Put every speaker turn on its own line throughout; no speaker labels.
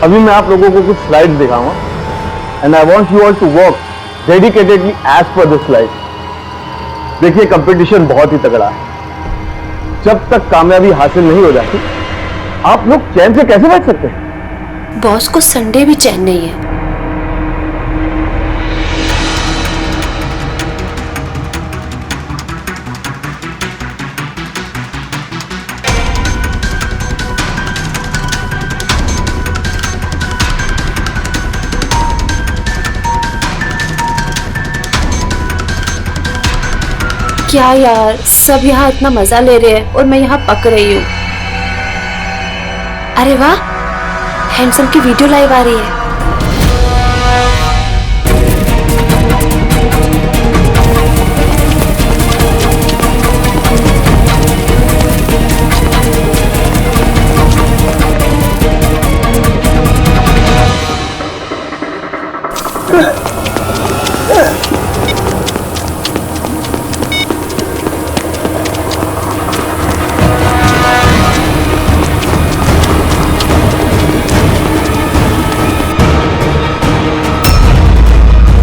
अभी मैं आप लोगों को कुछ स्लाइड्स दिखाऊंगा and I want you all to work dedicatedly as per this slide. देखिए कंपटीशन बहुत ही तगड़ा है। जब तक कामयाबी हासिल नहीं हो जाती आप लोग चैन से कैसे बैठ सकते हैं?
बॉस को संडे भी चैन नहीं है। क्या यार, सब यहाँ इतना मजा ले रहे हैं और मैं यहाँ पक रही हूँ। अरे वाह, हैंडसम की वीडियो लाइव आ रही है।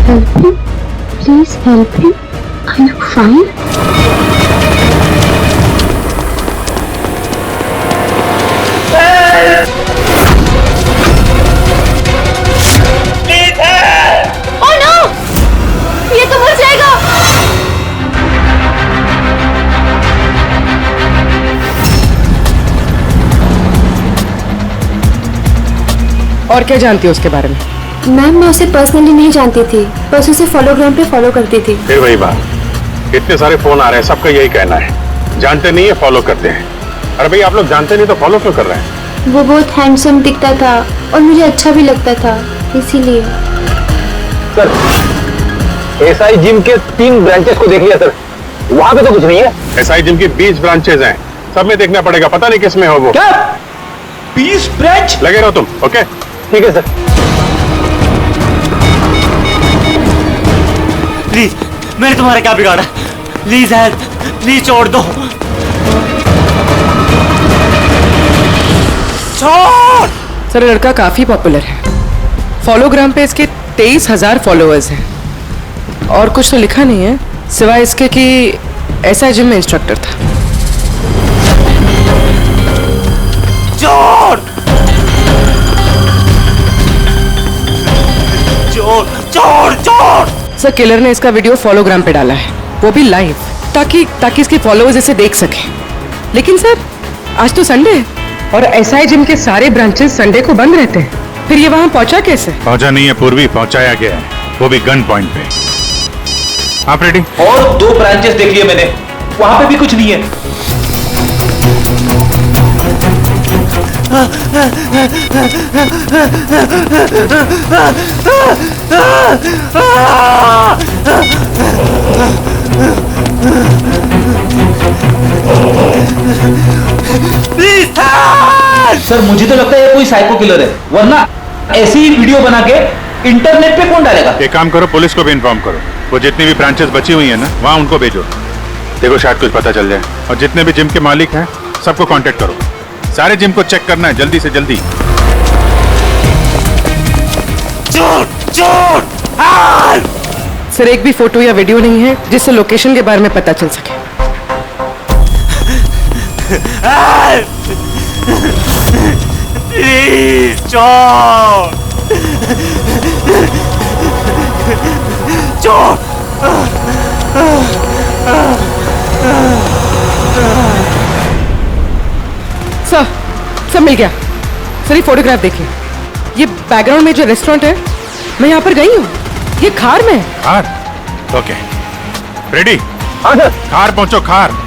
Help him. Please help him. Are you fine?
Oh no! ये तो मर जाएगा।
और क्या जानती हो उसके बारे में?
मैम, मैं उसे पर्सनली नहीं जानती थी, बस उसे फॉलोग्राम पे फॉलो करती थी।
फिर वही बात, इतने सारे फोन आ रहे हैं, सबका यही कहना है, जानते नहीं है फॉलो करते हैं। अरे भाई आप लोग जानते नहीं तो फॉलो क्यों कर रहे हैं?
वो बहुत हैंडसम दिखता था और मुझे अच्छा भी लगता था, इसीलिए।
सर, एसआई जिम के 3 ब्रांचेस को देख लिया सर, वहां पे तो कुछ नहीं है।
एसआई जिम की 20 ब्रांचेज हैं, सब में देखना पड़ेगा, पता नहीं किस में हो वो।
क्या 20 ब्रांच?
लगे रहो तुम। ओके
ठीक है सर।
प्लीज, मैंने तुम्हारा क्या बिगाड़ा? प्लीज हेल्प, प्लीज छोड़ दो। छोड़।
सर, लड़का काफी पॉपुलर है। फॉलोग्राम पे इसके 23,000 फॉलोअर्स हैं और कुछ तो लिखा नहीं है सिवाय इसके कि ऐसा जिम में इंस्ट्रक्टर था।
छोड़ छोड़ छोड़ छोड़।
सर, किलर ने इसका वीडियो फॉलोग्राम पे डाला है, वो भी लाइव, ताकि इसके फॉलोअर्स इसे देख सकें। लेकिन सर, आज तो संडे है और एसआई जिम के सारे ब्रांचेस संडे को बंद रहते हैं। फिर ये वहां पहुंचा कैसे?
पहुंचा नहीं है पूर्वी, पहुंचाया गया है, वो भी गन पॉइंट पे। आप रेडी?
और 2 ब्रांचेस देख लिए मैंने, वहां पे भी कुछ नहीं है।
प्लीज।
सर, मुझे तो लगता है ये कोई साइको किलर है, वरना ऐसी ही वीडियो बना के इंटरनेट पे कौन डालेगा?
एक काम करो, पुलिस को भी इन्फॉर्म करो, वो जितनी भी ब्रांचेस बची हुई है ना, वहाँ उनको भेजो। देखो शायद कुछ पता चल जाए। और जितने भी जिम के मालिक हैं सबको कांटेक्ट करो, सारे जिम को चेक करना है जल्दी से जल्दी।
सर, एक भी फोटो या वीडियो नहीं है जिससे लोकेशन के बारे में पता चल सके।
प्लीज छोड़ छोड़।
सर मिल गया। सर, ये फोटोग्राफ देखिए, ये बैकग्राउंड में जो रेस्टोरेंट है, मैं यहाँ पर गई हूँ, ये खार में है।
खार? Okay, ready?
हाँ सर।
खार पहुंचो, खार।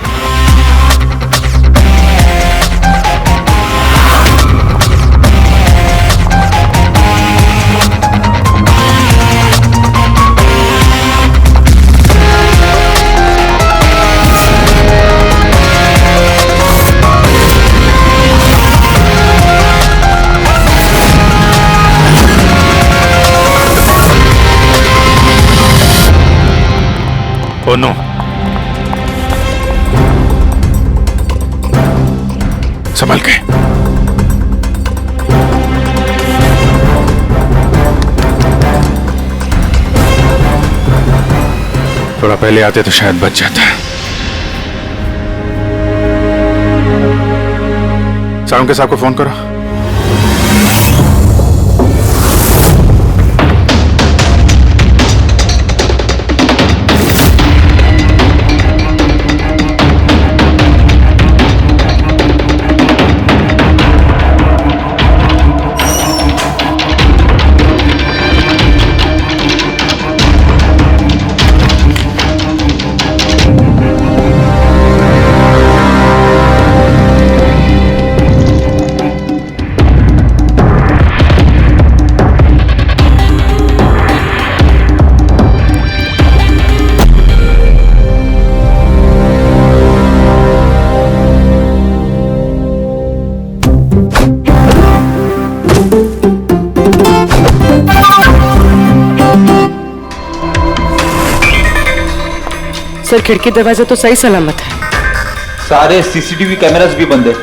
Oh no. संभल के। थोड़ा पहले आते तो शायद बच जाता। साउंड के साहब को फोन करो।
सर खिड़की दरवाजा तो सही सलामत है।
सारे सीसीटीवी कैमरास भी बंद है।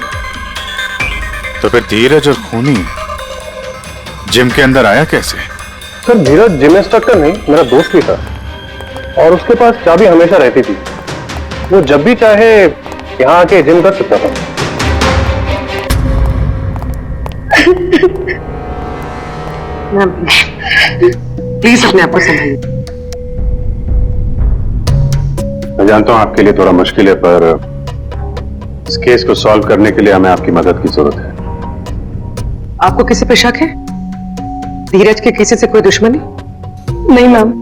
तो फिर धीरज और खूनी जिम के अंदर आया कैसे?
सर धीरज जिम इंस्ट्रक्टर नहीं, मेरा दोस्त भी था और उसके पास चाबी हमेशा रहती थी। वो जब भी चाहे यहाँ आके जिम कर सकता था।
प्लीज अपने आप को संभालिए।
मैं जानता हूं आपके लिए थोड़ा मुश्किल है, पर इस केस को सॉल्व करने के लिए हमें आपकी मदद की जरूरत है।
आपको किसी पे शक है? धीरज के किसी से कोई दुश्मनी?
नहीं मैम,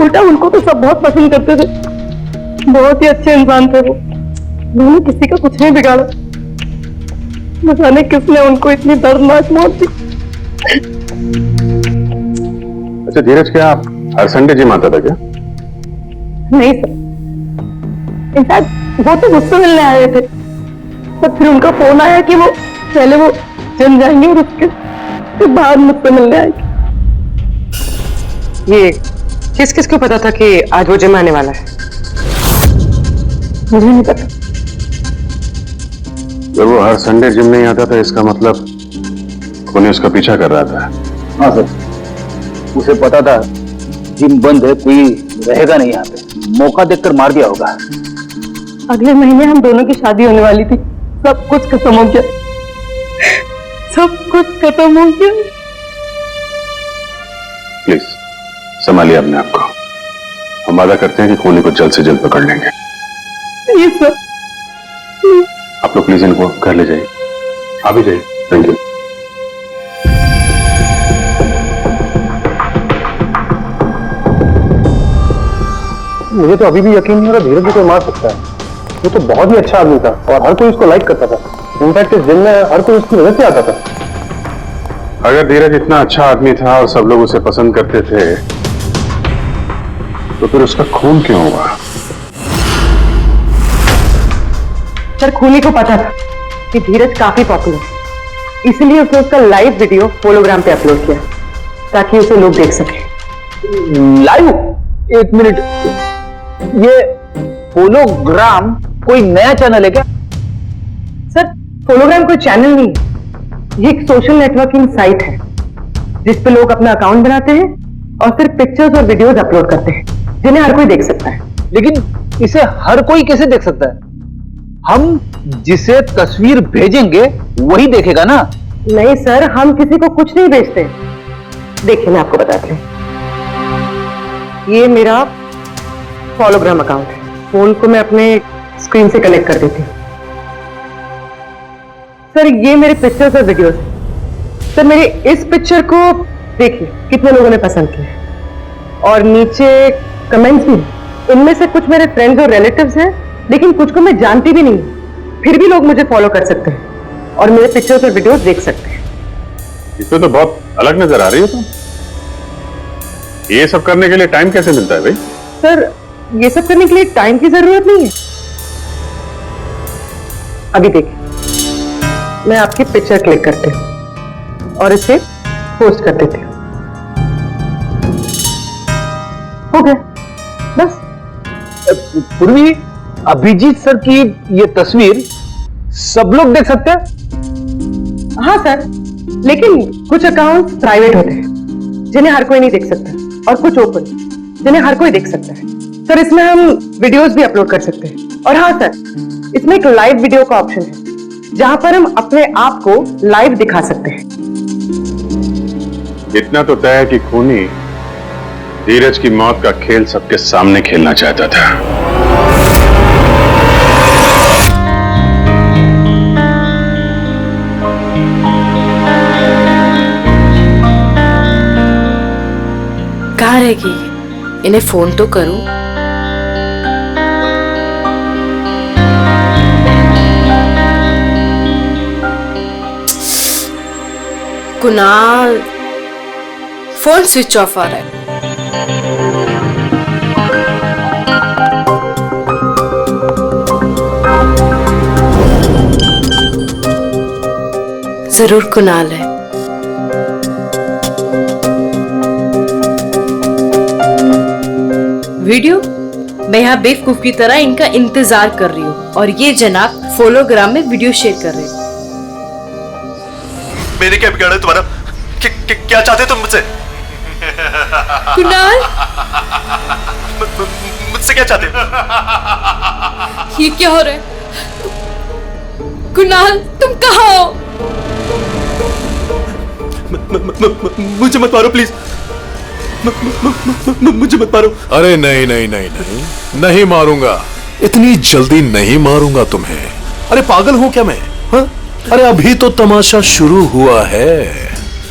उल्टा उनको तो सब बहुत पसंद करते थे। बहुत ही अच्छे इंसान थे वो। उन्होंने किसी का कुछ नहीं बिगाड़ा। न जाने किसने उनको इतनी दर्दनाक मौत दी।
अच्छा धीरज, क्या आप हर संडे जिम आता था क्या?
नहीं सर, इनफैक्ट वो तो मुझसे मिलने आए थे, पर फिर उनका फोन आया कि वो पहले वो जिम जाएंगे और उसके बाद मुझसे मिलने आएंगे।
ये किस किस को पता था कि आज वो जिम आने वाला है?
मुझे नहीं पता।
जब वो हर संडे जिम नहीं आता था, इसका मतलब खूनी उसका पीछा कर रहा था।
हाँ सर, उसे पता था जिम बंद है, कोई रहेगा नहीं यहाँ पे, मौका देखकर मार दिया होगा।
अगले महीने हम दोनों की शादी होने वाली थी। सब कुछ खत्म हो गया। सब कुछ खत्म हो गया।
प्लीज संभालिए अपने आप को। हम वादा करते हैं कि खूनी को जल्द से जल्द पकड़ लेंगे।
ये सर,
आप लोग प्लीज इनको घर ले जाइए। आप भी जाइए। Thank you. मुझे तो अभी भी यकीन नहीं हो रहा धीरज जी को मार सकता है। वो तो बहुत ही अच्छा आदमी था और हर कोई उसको लाइक करता था। इनफैक्ट इस जिम में हर कोई उसकी वजह से आता था। अगर धीरज इतना अच्छा आदमी था और सब लोग उसे पसंद करते थे, तो फिर उसका खून क्यों हुआ?
सर खूनी को पता था कि धीरज काफी पॉपुलर है, इसलिए उसने उसका लाइव वीडियो होलोग्राम पे अपलोड किया ताकि उसे लोग देख सके।
लाइव? एक मिनट, ये होलोग्राम कोई नया चैनल है क्या?
सर होलोग्राम कोई चैनल नहीं है, ये एक सोशल नेटवर्किंग साइट है जिस पे लोग अपना अकाउंट बनाते हैं और फिर पिक्चर्स और वीडियोस अपलोड करते हैं जिन्हें हर कोई देख सकता है।
लेकिन इसे हर कोई कैसे देख सकता है? हम जिसे तस्वीर भेजेंगे वही देखेगा ना?
नहीं सर, हम किसी को कुछ नहीं भेजते। देखिए मैं आपको बताती हूँ, ये मेरा फॉलोग्राम अकाउंट है। फोन को मैं अपने स्क्रीन से कनेक्ट कर देती हूँ। सर ये मेरे पिक्चर्स और वीडियोस। सर मेरे इस पिक्चर को देखिए कितने लोगों ने पसंद किया और नीचे कमेंट्स भी। इनमें से कुछ मेरे फ्रेंड्स और रिलेटिव्स हैं, लेकिन कुछ को मैं जानती भी नहीं, फिर भी लोग मुझे फॉलो कर सकते हैं और मेरे पिक्चर्स और वीडियोस देख सकते हैं।
इसमें तो बहुत अलग नजर आ रही हो तुम। ये सब करने के लिए टाइम कैसे मिलता है भाई?
सर ये सब करने के लिए टाइम की जरूरत नहीं है। अभी देखिए, मैं आपकी पिक्चर क्लिक करती हूँ और इसे पोस्ट कर देती हूँ। हो गया बस।
पूर्वी, अभिजीत सर की ये तस्वीर सब लोग देख सकते हैं?
हाँ सर, लेकिन कुछ अकाउंट्स प्राइवेट होते हैं जिन्हें हर कोई नहीं देख सकता और कुछ ओपन जिन्हें हर कोई देख सकता है। सर इसमें हम वीडियोस भी अपलोड कर सकते हैं। और हाँ सर, इसमें एक लाइव वीडियो का ऑप्शन है जहां पर हम अपने आप को लाइव दिखा सकते हैं।
इतना तो तय है कि खूनी धीरज की मौत का खेल सबके सामने खेलना चाहता था।
कहाँ रहेगी? इन्हें फोन तो करूं। कुणाल, फोन स्विच ऑफ आ रहा है। जरूर कुणाल है। वीडियो, मैं यहाँ बेवकूफ की तरह इनका इंतजार कर रही हूँ और ये जनाब फोलोग्राम में वीडियो शेयर कर रहे हैं।
मेरे क्या बिगाड़ा तुम्हारा? क्या चाहते तुम मुझसे?
कुणाल,
मुझसे क्या चाहते?
ये क्या हो रहा है? कुणाल, तुम कहाँ हो?
मुझे मत मारो प्लीज, मुझे मत मारो।
अरे नहीं नहीं नहीं नहीं नहीं मारूंगा, इतनी जल्दी नहीं मारूंगा तुम्हें। अरे पागल हूं क्या मैं? हा? अरे अभी तो तमाशा शुरू हुआ है।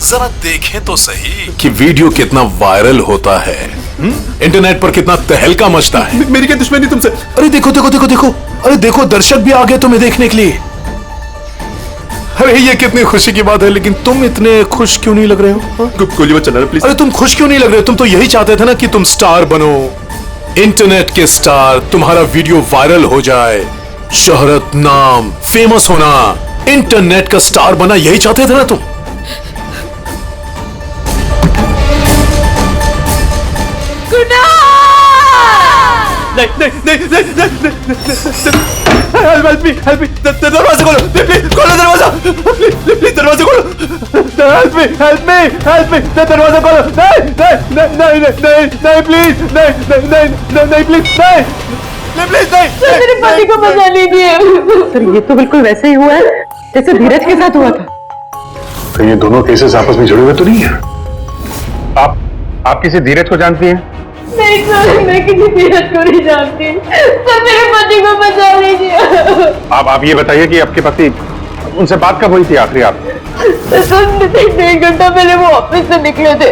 जरा देखें तो सही कि वीडियो कितना वायरल होता है, इंटरनेट पर कितना तहलका मचता है।
मेरी क्या दुश्मनी तुमसे?
अरे देखो देखो देखो देखो, अरे देखो दर्शक भी आ गए तुम्हें देखने के लिए। अरे ये कितनी खुशी की बात है, लेकिन तुम इतने खुश क्यों नहीं लग रहे हो?
गोली मत चलाना प्लीज।
अरे तुम खुश क्यों नहीं लग रहे हो? तुम तो यही चाहते थे ना कि तुम स्टार बनो, इंटरनेट के स्टार, तुम्हारा वीडियो वायरल हो जाए, शोहरत, नाम, फेमस होना, इंटरनेट का स्टार बना, यही चाहते थे ना तुम?
नहीं नहीं नहीं नहीं हेल्प मी, दरवाजा खोलो प्लीज, खोलो दरवाजा प्लीज, दरवाजा खोलो, हेल्प मी, दरवाजा खोलो, नहीं प्लीज, नहीं प्लीज, नहीं
मेरे पति को बचा लीजिए।
सर ये तो बिल्कुल वैसे ही हुआ है जैसे धीरज के साथ हुआ था।
तो ये दोनों केसेस आपस में जुड़े हुए तो नहीं है? आप किसी धीरज को जानती हैं?
नहीं सर, मैं किसी धीरज को नहीं जानती। सर मेरे पति को बचा लीजिए।
आप ये बताइए कि आपके पति, उनसे बात कब हुई थी आखिरी आप?
सर 1.5 घंटा पहले वो ऑफिस से निकले थे,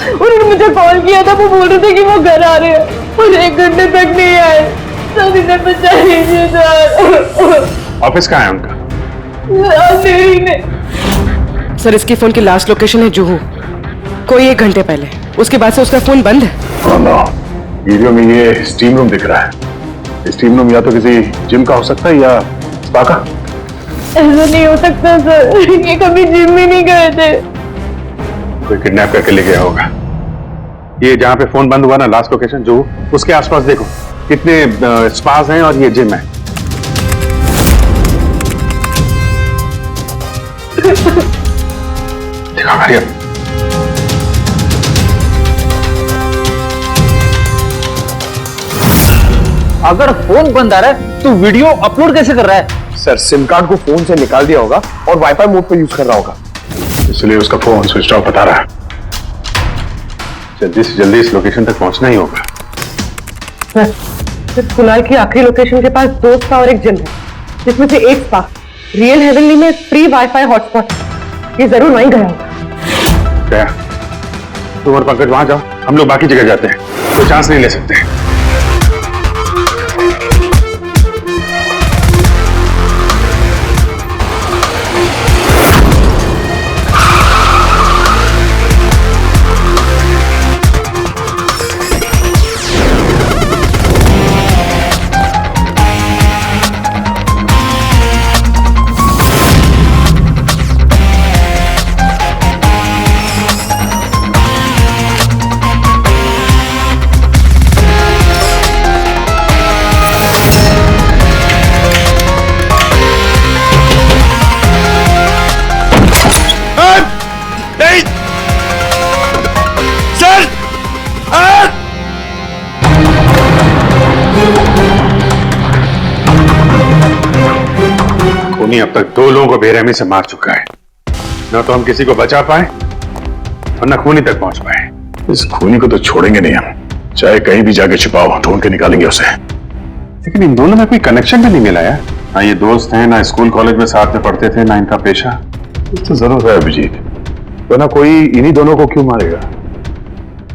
उन्होंने मुझे कॉल किया था, वो बोल रहे थे कि वो घर आ रहे हैं और 1 घंटे तक नहीं आए। सर इन्हें बचा लीजिए सर।
ऑफिस कहाँ है उनका?
अंधेरी में।
सर इसके फोन की लास्ट लोकेशन है जुहू, कोई 1 घंटे पहले। उसके बाद से उसका फोन बंद है।
वीडियो में ये स्टीम रूम दिख रहा है। स्टीम रूम या तो किसी जिम का हो सकता है या स्पा का।
ऐसा नहीं हो सकता सर, ये कभी जिम में नहीं गए थे।
कोई किडनैप करके ले गया होगा। ये जहाँ पे फोन बंद हुआ ना, लास्ट लोकेशन जो, उसके आसपास देखो कितने स्पास हैं और ये जिम है। देखो हरिया,
अगर फोन बंद आ रहा है तो वीडियो अपलोड कैसे कर रहा है?
सर सिम कार्ड को फोन से निकाल दिया होगा और वाईफाई मोड पर यूज कर रहा होगा,
इसलिए उसका फोन स्विच ऑफ बता रहा है। जल्दी से जल्दी इस लोकेशन तक पहुंचना ही होगा।
सर कुणाल की आखिरी लोकेशन के पास 2 स्पा और एक जिम है, जिसमें से एक स्पा रियल हेवनली में फ्री वाईफाई हॉटस्पॉट। ये जरूर वहीं गया होगा।
क्या तुम और पंकज वहां जाओ, हम लोग बाकी जगह जाते हैं, कोई चांस नहीं ले सकते। अब तक 2 लोगों को बेरहमी से मार चुका है। न तो हम किसी को बचा पाए और न खूनी तक पहुंच पाए।
इस खूनी को तो छोड़ेंगे नहीं हम, चाहे कहीं भी जाके छिपाओ, ढूंढ के निकालेंगे उसे।
लेकिन इन दोनों में कोई कनेक्शन भी नहीं मिला यार। ना ये दोस्त हैं, ना स्कूल कॉलेज में साथ में पढ़ते थे, ना इनका पेशा।
कुछ तो जरूर है अभिजीत, वरना कोई इन्हीं दोनों को क्यों मारेगा?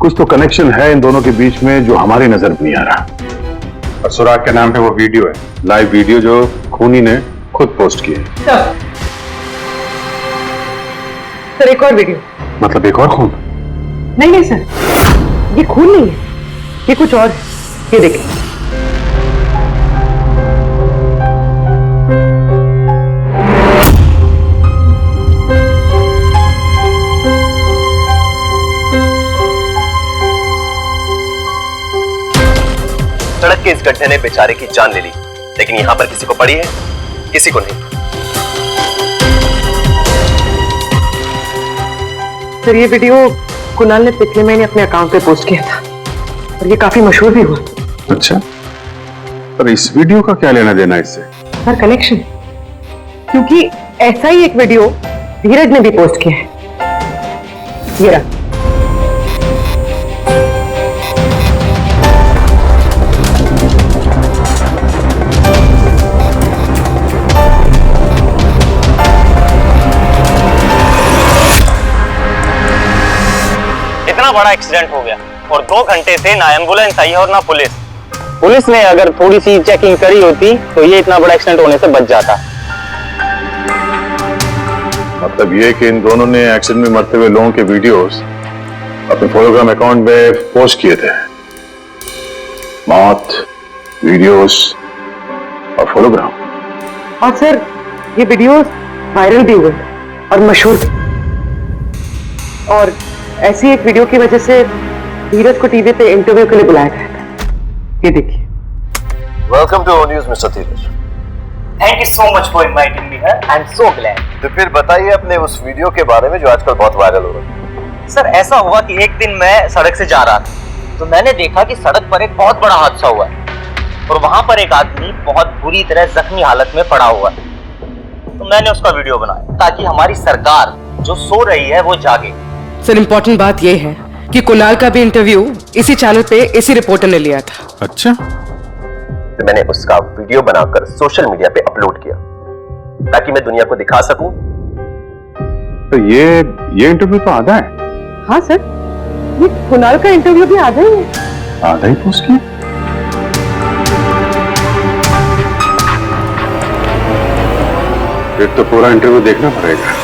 कुछ तो कनेक्शन है इन दोनों के बीच में जो हमारी नजर में नहीं आ रहा।
और सुराग के नाम पे वो वीडियो है, लाइव वीडियो, जो खूनी ने खुद पोस्ट की है।
सर एक और वीडियो।
मतलब एक और खून?
नहीं नहीं सर, ये खून नहीं है, ये कुछ और है। ये देखिए।
सड़क के इस गड्ढे ने बेचारे की जान ले ली, लेकिन यहां पर किसी को पड़ी है? किसी को नहीं।
सर ये वीडियो कुणाल ने पिछले महीने अपने अकाउंट पे पोस्ट किया था और ये काफी मशहूर भी हुआ।
अच्छा, पर इस वीडियो का क्या लेना देना इससे?
सर कनेक्शन, क्योंकि ऐसा ही एक वीडियो धीरज ने भी पोस्ट किया है। ये रहा।
इतना बड़ा एक्सीडेंट हो गया और 2 घंटे से ना एम्बुलेंस आई और ना पुलिस। पुलिस ने अगर थोड़ी सी चेकिंग करी होती तो ये इतना बड़ा एक्सीडेंट होने से बच जाता।
मतलब ये कि इन दोनों ने एक्सीडेंट में मरते हुए लोगों के वीडियोस अपने फोटोग्राम अकाउंट में पोस्ट किए थे। मौत, वीडियोस और फोटोग्राम।
और सर ये वीडियो वायरल भी हुए और मशहूर भी। और ऐसी एक वीडियो की वजह से धीरज को टीवी पे इंटरव्यू के लिए बुलाया गया था। ये देखिए।
Welcome to O News mister Dheeraj.
Thank you so much for inviting me. I am so glad.
तो फिर बताइए अपने उस वीडियो के बारे में जो आजकल बहुत वायरल हो रहा है।
सर ऐसा हुआ कि एक दिन मैं सड़क से जा रहा था तो मैंने देखा कि सड़क पर एक बहुत बड़ा हादसा हुआ है और वहां पर एक आदमी बहुत बुरी तरह जख्मी हालत में पड़ा हुआ है। तो मैंने उसका वीडियो बनाया ताकि हमारी सरकार जो सो रही है वो जागे।
सर इम्पोर्टेंट बात यह है कि कुणाल का भी इंटरव्यू इसी चैनल पे इसी रिपोर्टर ने लिया था।
अच्छा,
तो मैंने उसका वीडियो बनाकर सोशल मीडिया पे अपलोड किया ताकि मैं दुनिया को दिखा सकूं।
तो ये इंटरव्यू तो आधा है।
हाँ सर, ये कुणाल का इंटरव्यू भी आधा ही है।
आधा ही पोस्ट किया? फिर तो पूरा इंटरव्यू देखना पड़ेगा।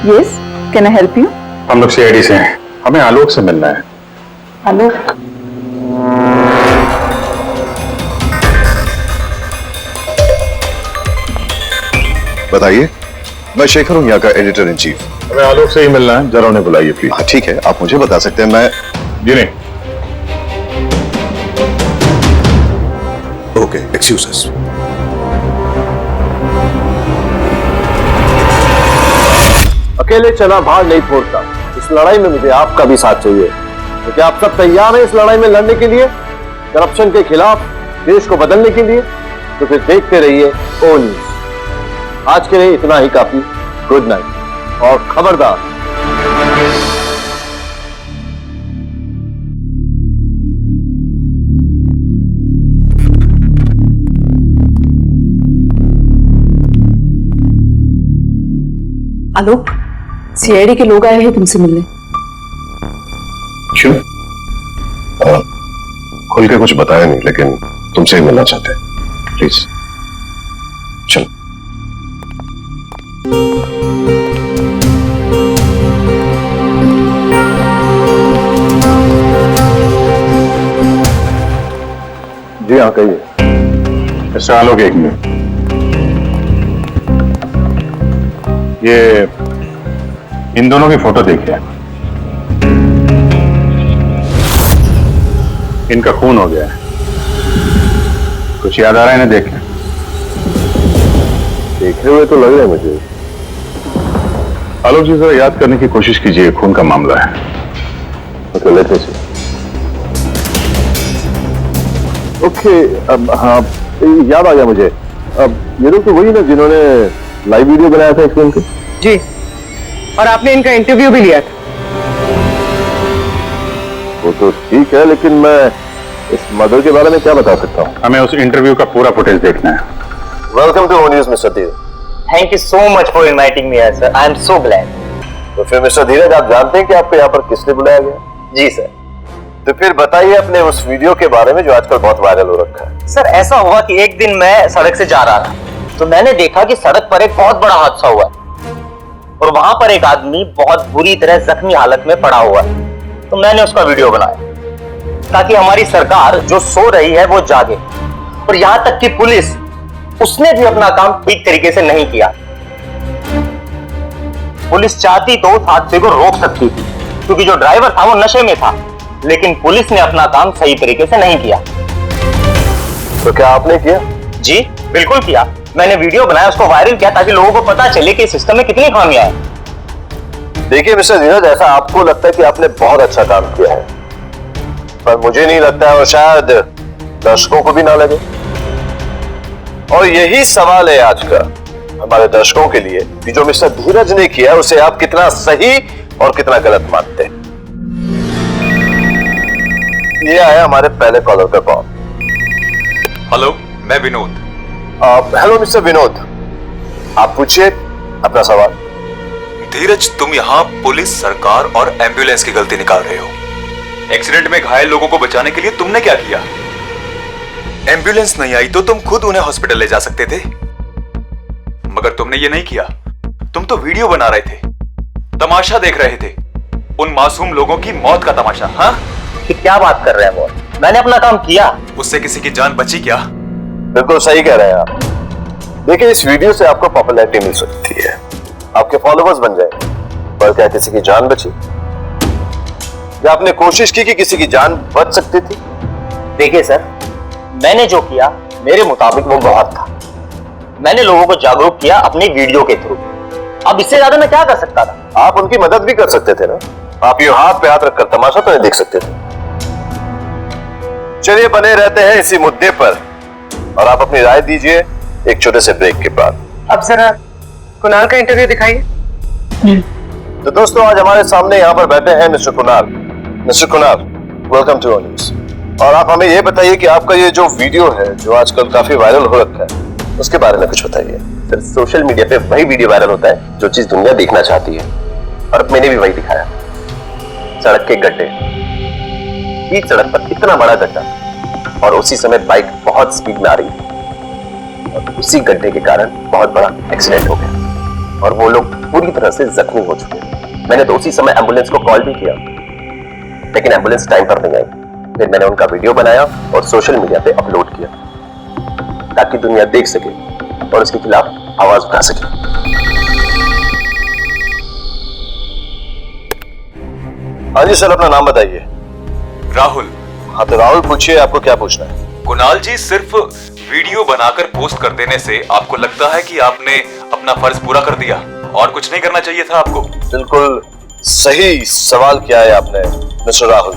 Yes, can I help you?
हम लोग सीआईडी से हैं, हमें आलोक से मिलना है।
आलोक?
बताइए। मैं शेखर हूँ, यहाँ का एडिटर इन चीफ। हमें आलोक से ही मिलना है, जरा उन्हें बुलाइए प्लीज। हाँ ठीक है, आप मुझे बता सकते हैं। मैं जी नहीं। Okay, excuses.
अकेले चना भार नहीं फोड़ता। इस लड़ाई में मुझे आपका भी साथ चाहिए। तो क्या आप सब तैयार हैं इस लड़ाई में लड़ने के लिए, करप्शन के खिलाफ, देश को बदलने के लिए? तो फिर देखते रहिए ओ न्यूज। आज के लिए इतना ही काफी। गुड नाइट और खबरदार।
आलोक, सीआईडी के लोग आए हैं तुमसे मिलने।
क्यों? खुल के कुछ बताया नहीं, लेकिन तुमसे ही मिलना चाहते हैं। प्लीज चलो।
जी हाँ कहिए।
मिस्टर आलोक, एक मिनट। ये इन दोनों की फोटो देखिए। इनका खून हो गया है। कुछ याद आ रहा है इन्हें देख के?
देखे हुए तो लग रहे हैं मुझे।
आलोक जी, जरा याद करने की कोशिश कीजिए, खून का मामला है।
ओके, लेट मी सी। ओके, अब हाँ याद आ गया मुझे। अब ये लोग तो वही ना जिन्होंने लाइव वीडियो बनाया था इस फिल्म की।
जी, और आपने इनका इंटरव्यू भी लिया था।
वो तो ठीक है, लेकिन मैं इस मर्डर के बारे में क्या बता सकता हूँ?
हमें उस इंटरव्यू का पूरा फुटेज देखना है।
Welcome to O News mister Dheeraj.
Thank you so much for inviting me sir, I am so glad.
तो फिर मिस्टर धीरज, आप जानते हैं कि आपको यहाँ पर किसने बुलाया गया?
जी सर।
तो फिर बताइए अपने उस वीडियो के बारे में जो आजकल बहुत वायरल हो रखा है।
सर ऐसा हुआ कि एक दिन मैं सड़क से जा रहा था, तो मैंने देखा कि सड़क पर एक बहुत बड़ा हादसा हुआ है और वहां पर एक आदमी बहुत बुरी तरह जख्मी हालत में पड़ा हुआ है। तो मैंने उसका वीडियो बनाया ताकि हमारी सरकार जो सो रही है वो जागे, और यहां तक कि पुलिस, उसने भी अपना काम ठीक तरीके से नहीं किया। पुलिस चाहती तो उस हादसे को रोक सकती थी क्योंकि जो ड्राइवर था वो नशे में था, लेकिन पुलिस ने अपना काम सही तरीके से नहीं किया।
तो क्या आपने किया?
जी बिल्कुल किया। मैंने वीडियो बनाया, उसको वायरल किया ताकि लोगों को पता चले कि सिस्टम में कितनी खामियां हैं।
देखिए मिस्टर धीरज, ऐसा आपको लगता है कि आपने बहुत अच्छा काम किया है, पर मुझे नहीं लगता है और शायद दर्शकों को भी ना लगे। और यही सवाल है आज का हमारे दर्शकों के लिए कि जो मिस्टर धीरज ने किया उसे आप कितना सही और कितना गलत मानते हैं। ये आया हमारे पहले कॉलर का कॉल।
हेलो, मैं विनोद।
हेलो मिस्टर विनोद, आप पूछिए अपना सवाल।
धीरज, तुम यहाँ पुलिस, सरकार और एम्बुलेंस की गलती निकाल रहे हो। एक्सीडेंट में घायल लोगों को बचाने के लिए तुमने क्या किया? एम्बुलेंस नहीं आई तो तुम खुद उन्हें हॉस्पिटल ले जा सकते थे, मगर तुमने ये नहीं किया। तुम तो वीडियो बना रहे थे, तमाशा देख रहे थे, उन मासूम लोगों की मौत का तमाशा। हाँ,
क्या बात कर रहे हैं वो? मैंने अपना काम किया।
उससे किसी की जान बची क्या?
बिल्कुल सही कह रहे हैं आप। देखिए, इस वीडियो से आपको पॉपुलैरिटी मिल सकती है, आपके फॉलोवर्स बन जाएंगे, पर क्या किसी की जान बची? या आपने कोशिश की कि किसी की जान बच सकती थी?
देखिए सर, मैंने जो किया मेरे मुताबिक वो बहुत था। मैंने लोगों को जागरूक किया अपनी वीडियो के थ्रू। अब इससे ज्यादा मैं क्या कर सकता था?
आप उनकी मदद भी कर सकते थे ना। आप यूं हाथ पे हाथ रखकर तमाशा तो नहीं देख सकते थे। चलिए, बने रहते हैं इसी मुद्दे पर और आप अपनी राय दीजिए एक छोटे से ब्रेक के बाद।
अब जरा कुणाल का इंटरव्यू दिखाइए।
तो दोस्तों, आज हमारे सामने यहाँ पर बैठे हैं mister Kunal. Mister Kunal, welcome to O News. और आप हमें ये बताइए कि आपका ये जो वीडियो है जो आजकल काफी वायरल हो रखा है, उसके बारे में कुछ बताइए।
सर, सोशल मीडिया पे वही वीडियो वायरल होता है जो चीज दुनिया देखना चाहती है, और मैंने भी वही दिखाया। सड़क के गड्ढे, बीच सड़क पर इतना बड़ा गड्ढा, और उसी समय बाइक बहुत स्पीड में आ रही थी और उसी गड्ढे के कारण बहुत बड़ा एक्सीडेंट हो गया और वो लोग पूरी तरह से जख्मी हो चुके हैं। मैंने तो उसी समय एम्बुलेंस को कॉल भी किया, लेकिन एम्बुलेंस टाइम पर नहीं आई। फिर मैंने उनका वीडियो बनाया और सोशल मीडिया पे अपलोड किया ताकि दुनिया देख सके और उसके खिलाफ आवाज उठा सके।
हाँ जी सर, अपना नाम बताइए।
राहुल।
हाँ तो राहुल, पूछिए, आपको क्या पूछना है?
कुणाल जी, सिर्फ वीडियो बनाकर पोस्ट कर देने से आपको लगता है कि आपने अपना फर्ज पूरा कर दिया और कुछ नहीं करना चाहिए था आपको?
बिल्कुल सही सवाल किया है आपने मिस्टर राहुल।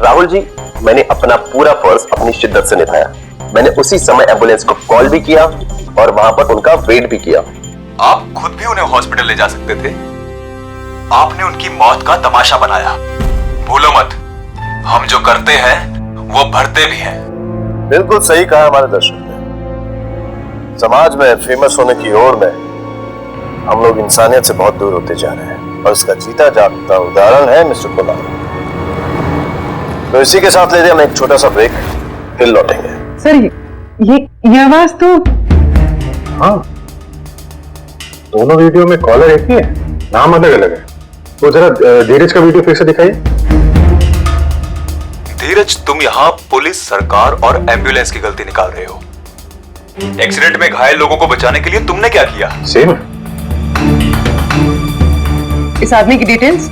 राहुल जी, मैंने अपना पूरा फर्ज अपनी शिद्दत से निभाया। मैंने उसी समय एम्बुलेंस को कॉल भी किया और वहां पर उनका वेट भी किया।
आप खुद भी उन्हें हॉस्पिटल ले जा सकते थे। आपने उनकी मौत का तमाशा बनाया। भूलो मत, हम जो करते हैं वो भरते भी हैं।
बिल्कुल सही कहा हमारे दर्शक ने। समाज में फेमस होने की ओर में हम लोग इंसानियत से बहुत दूर होते जा रहे हैं और इसका जीता जागता उदाहरण है मिस्टर कुणाल। तो इसी के साथ लेते हम एक छोटा सा ब्रेक, फिर लौटेंगे।
सर, ये आवाज तो
हाँ, दोनों वीडियो में कॉलर एक ही है, नाम अलग अलग है। वो जरा धीरज का वीडियो फिर से दिखाइए।
धीरज, तुम यहाँ पुलिस, सरकार और एम्बुलेंस की गलती निकाल रहे हो। एक्सीडेंट में घायल लोगों को बचाने के लिए तुमने क्या किया?
सेम।
इस आदमी की डिटेल्स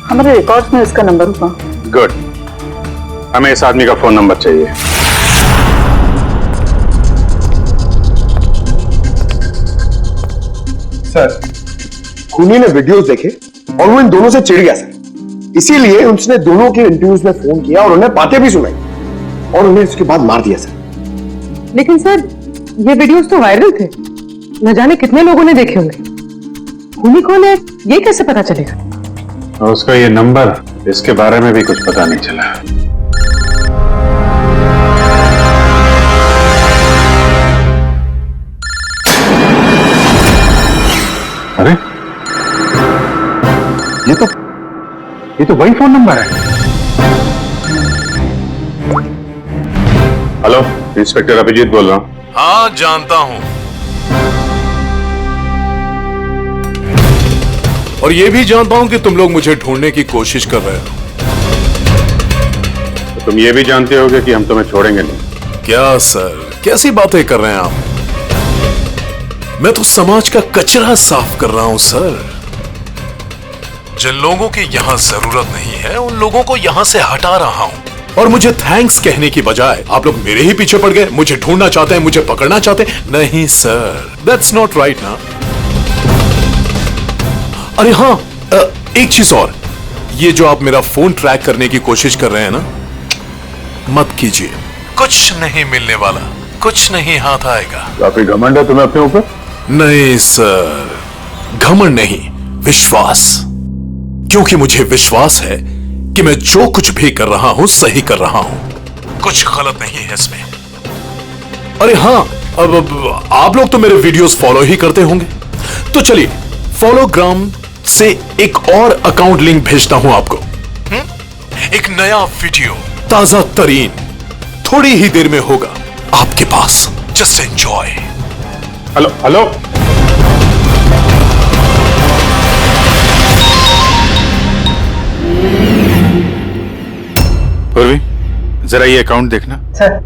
हमारे रिकॉर्ड्स में इसका नंबर होगा।
गुड, हमें इस आदमी का फोन नंबर चाहिए।
सर, खूनी ने वीडियोस देखे और वो इन दोनों से चिढ़ गया सर, इसीलिए उसने दोनों के इंटरव्यूज में फोन किया और उन्हें बातें भी सुनाई और उन्हें इसके बाद मार दिया सर।
लेकिन सर, ये वीडियोस तो वायरल थे, न जाने कितने लोगों ने देखे होंगे। खूनी कौन है ये कैसे पता चलेगा?
और उसका ये नंबर, इसके बारे में भी कुछ पता नहीं चला। अरे ये तो वही फोन नंबर है। हेलो, इंस्पेक्टर अभिजीत बोल रहा हूं।
हाँ, जानता हूं। और ये भी जानता हूं कि तुम लोग मुझे ढूंढने की कोशिश कर रहे हो।
तो तुम ये भी जानते होगे कि हम तुम्हें छोड़ेंगे नहीं।
क्या सर, कैसी बातें कर रहे हैं आप? मैं तो समाज का कचरा साफ कर रहा हूं सर। जिन लोगों की यहां जरूरत नहीं है, उन लोगों को यहां से हटा रहा हूं। और मुझे थैंक्स कहने की बजाय आप लोग मेरे ही पीछे पड़ गए। मुझे ढूंढना चाहते हैं, मुझे पकड़ना चाहते हैं। नहीं सर, दैट्स नॉट राइट ना। अरे हाँ, एक चीज और, ये जो आप मेरा फोन ट्रैक करने की कोशिश कर रहे हैं ना, मत कीजिए। कुछ नहीं मिलने वाला, कुछ नहीं हाथ आएगा।
काफी घमंड है तुम्हें अपने ऊपर।
नहीं सर, घमंड नहीं, विश्वास। क्योंकि मुझे विश्वास है कि मैं जो कुछ भी कर रहा हूं सही कर रहा हूं, कुछ गलत नहीं है इसमें। अरे हां, अब आप लोग तो मेरे वीडियोस फॉलो ही करते होंगे, तो चलिए फॉलोग्राम से एक और अकाउंट लिंक भेजता हूं आपको। एक नया वीडियो, ताजा तरीन, थोड़ी ही देर में होगा आपके पास। Just enjoy.
Hello hello, Purvi, जरा ये अकाउंट देखना।
सर,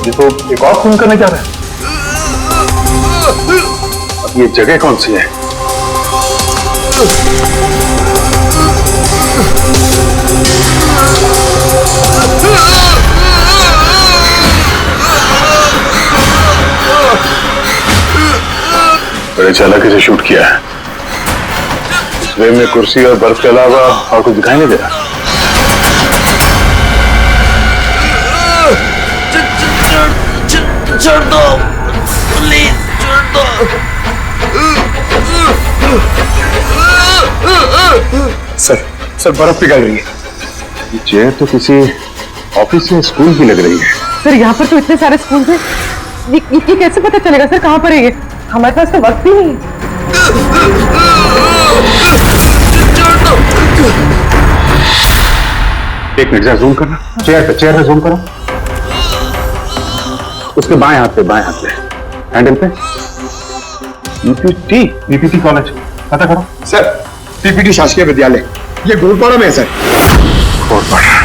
तो एक और खून करने जा रहा है। अब ये जगह कौन सी है? बड़े चालाकी से शूट किया है। फ्रेम में कुर्सी और बर्फ के अलावा और कुछ दिखाई नहीं दे रहा।
छोड़ दो प्लीज, छोड़ दो।
सर बर्फ पिघल रही है। ये चेयर तो किसी ऑफिस या स्कूल की लग रही है।
सर यहाँ पर तो इतने सारे स्कूल हैं, ये कैसे पता चलेगा सर कहाँ पर है ये? हमारे पास तो वक्त भी नहीं है।
एक मिनट, जरा जूम करना। चेयर पे जूम करो। उसके बाएं हाथ पे हैंडल पे पीपीटी कॉलेज पता करो।
सर, पीपीटी शासकीय विद्यालय, ये गोलपाड़ा में है सर।
गोलपाड़ा।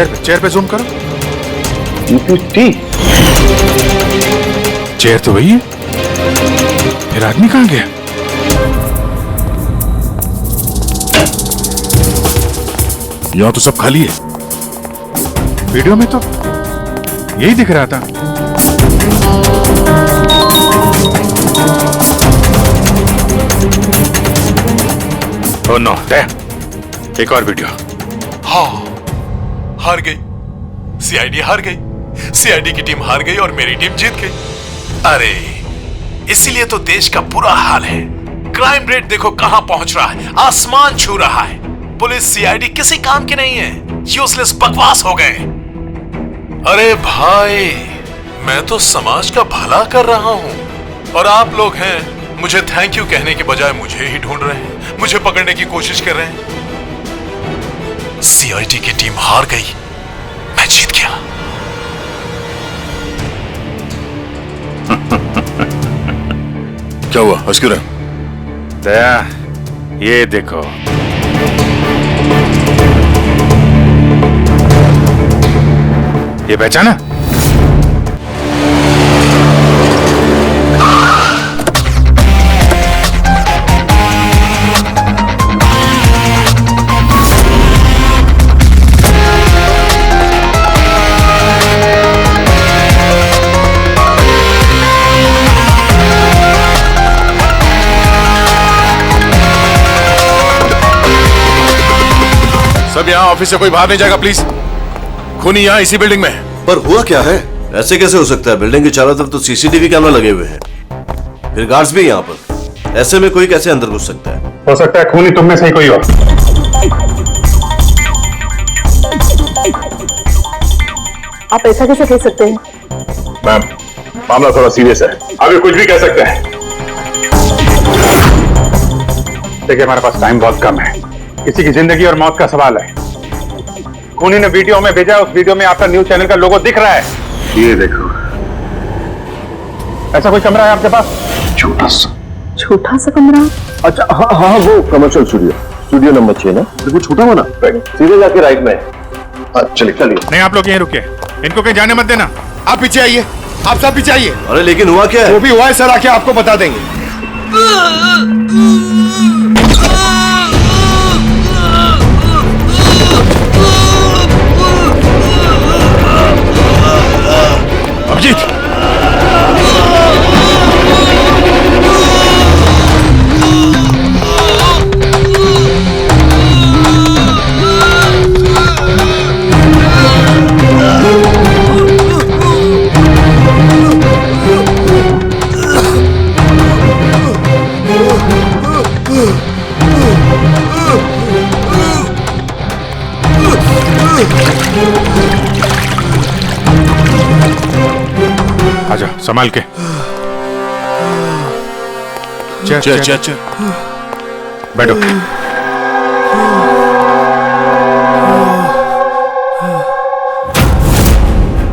चेयर पे जूम करो। चेयर तो वही है, फिर आदमी कहां गया? यहां तो सब खाली है, वीडियो में तो यही दिख रहा था। ओह नो, एक और वीडियो।
हाँ, हार गई, सीआईडी हार गई, सीआईडी की टीम हार गई और मेरी टीम जीत गई। अरे इसीलिए तो देश का बुरा हाल है। क्राइम रेट देखो कहां पहुंच रहा है, आसमान छू रहा है। पुलिस सीआईडी किसी काम की नहीं है, यूजलेस बकवास हो गए। अरे भाई, मैं तो समाज का भला कर रहा हूं और आप लोग हैं मुझे थैंक यू कहने के बजाय मुझे ही ढूंढ रहे हैं, मुझे पकड़ने की कोशिश कर रहे हैं। सीआईडी की टीम हार गई, मैं जीत गया।
क्या हुआ, हंस क्यों रहे? दया, ये देखो, ये पहचाना?
सब यहाँ ऑफिस से कोई बाहर नहीं जाएगा प्लीज। खूनी यहाँ इसी बिल्डिंग में है।
पर हुआ क्या है? ऐसे कैसे हो सकता है? बिल्डिंग के चारों तरफ तो सीसीटीवी कैमरा लगे हुए हैं, फिर गार्ड्स भी यहाँ पर। ऐसे में कोई कैसे अंदर घुस सकता है?
हो सकता है खूनी तुम में से ही कोई हो।
आप ऐसा कैसे कह सकते हैं?
मैम, मामला थोड़ा सीरियस है, अभी कुछ भी कह सकते हैं। देखिए, हमारे पास टाइम बहुत कम है, किसी की जिंदगी और मौत का सवाल है। खूनी ने वीडियो में भेजा, उस वीडियो में आपका न्यूज चैनल का लोगो दिख रहा है। ये देखो, ऐसा कोई कमरा है आपके पास?
छोटा सा कमरा?
अच्छा, हाँ हाँ, वो कमर्शियल स्टूडियो नंबर 6 ना, वो छोटा हुआ ना, सीधे जाके राइट में। चलिए चलिए।
नहीं, आप लोग यहीं रुकिए, इनको कहीं जाने मत देना।
आप पीछे आइए, आप सब पीछे आइए।
अरे लेकिन हुआ क्या है?
जो भी हुआ है सर आके आपको बता देंगे।
अभिजीत, आजा, संभाल के। चल बैठो।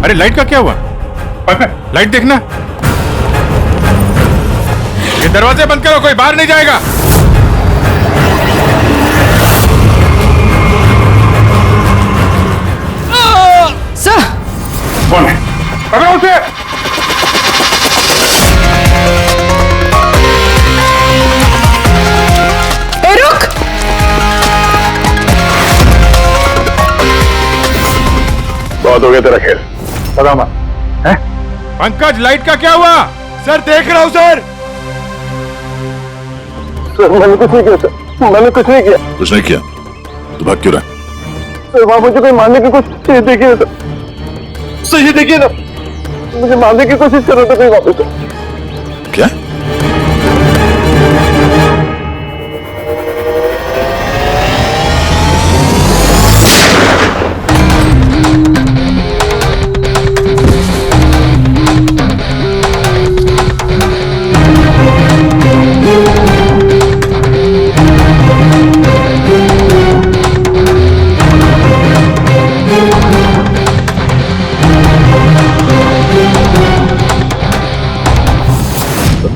अरे लाइट का क्या हुआ? लाइट देखना। ये दरवाजे बंद करो, कोई बाहर नहीं जाएगा।
सर,
कौन है? पकड़ो उसे।
रुक।
बहुत हो गया तेरा खेल, पता मत है? पंकज, लाइट का क्या हुआ?
सर देख रहा हूं सर।
मैंने कुछ नहीं किया सर, मैंने कुछ नहीं किया।
कुछ नहीं किया तो भाग क्यों रहा?
सर वहां मुझे कोई मारने की कोशिश, ये देखिए सर, सही देखिए ना, मुझे मारने की कोशिश कर रहा था कोई वापस।
क्या?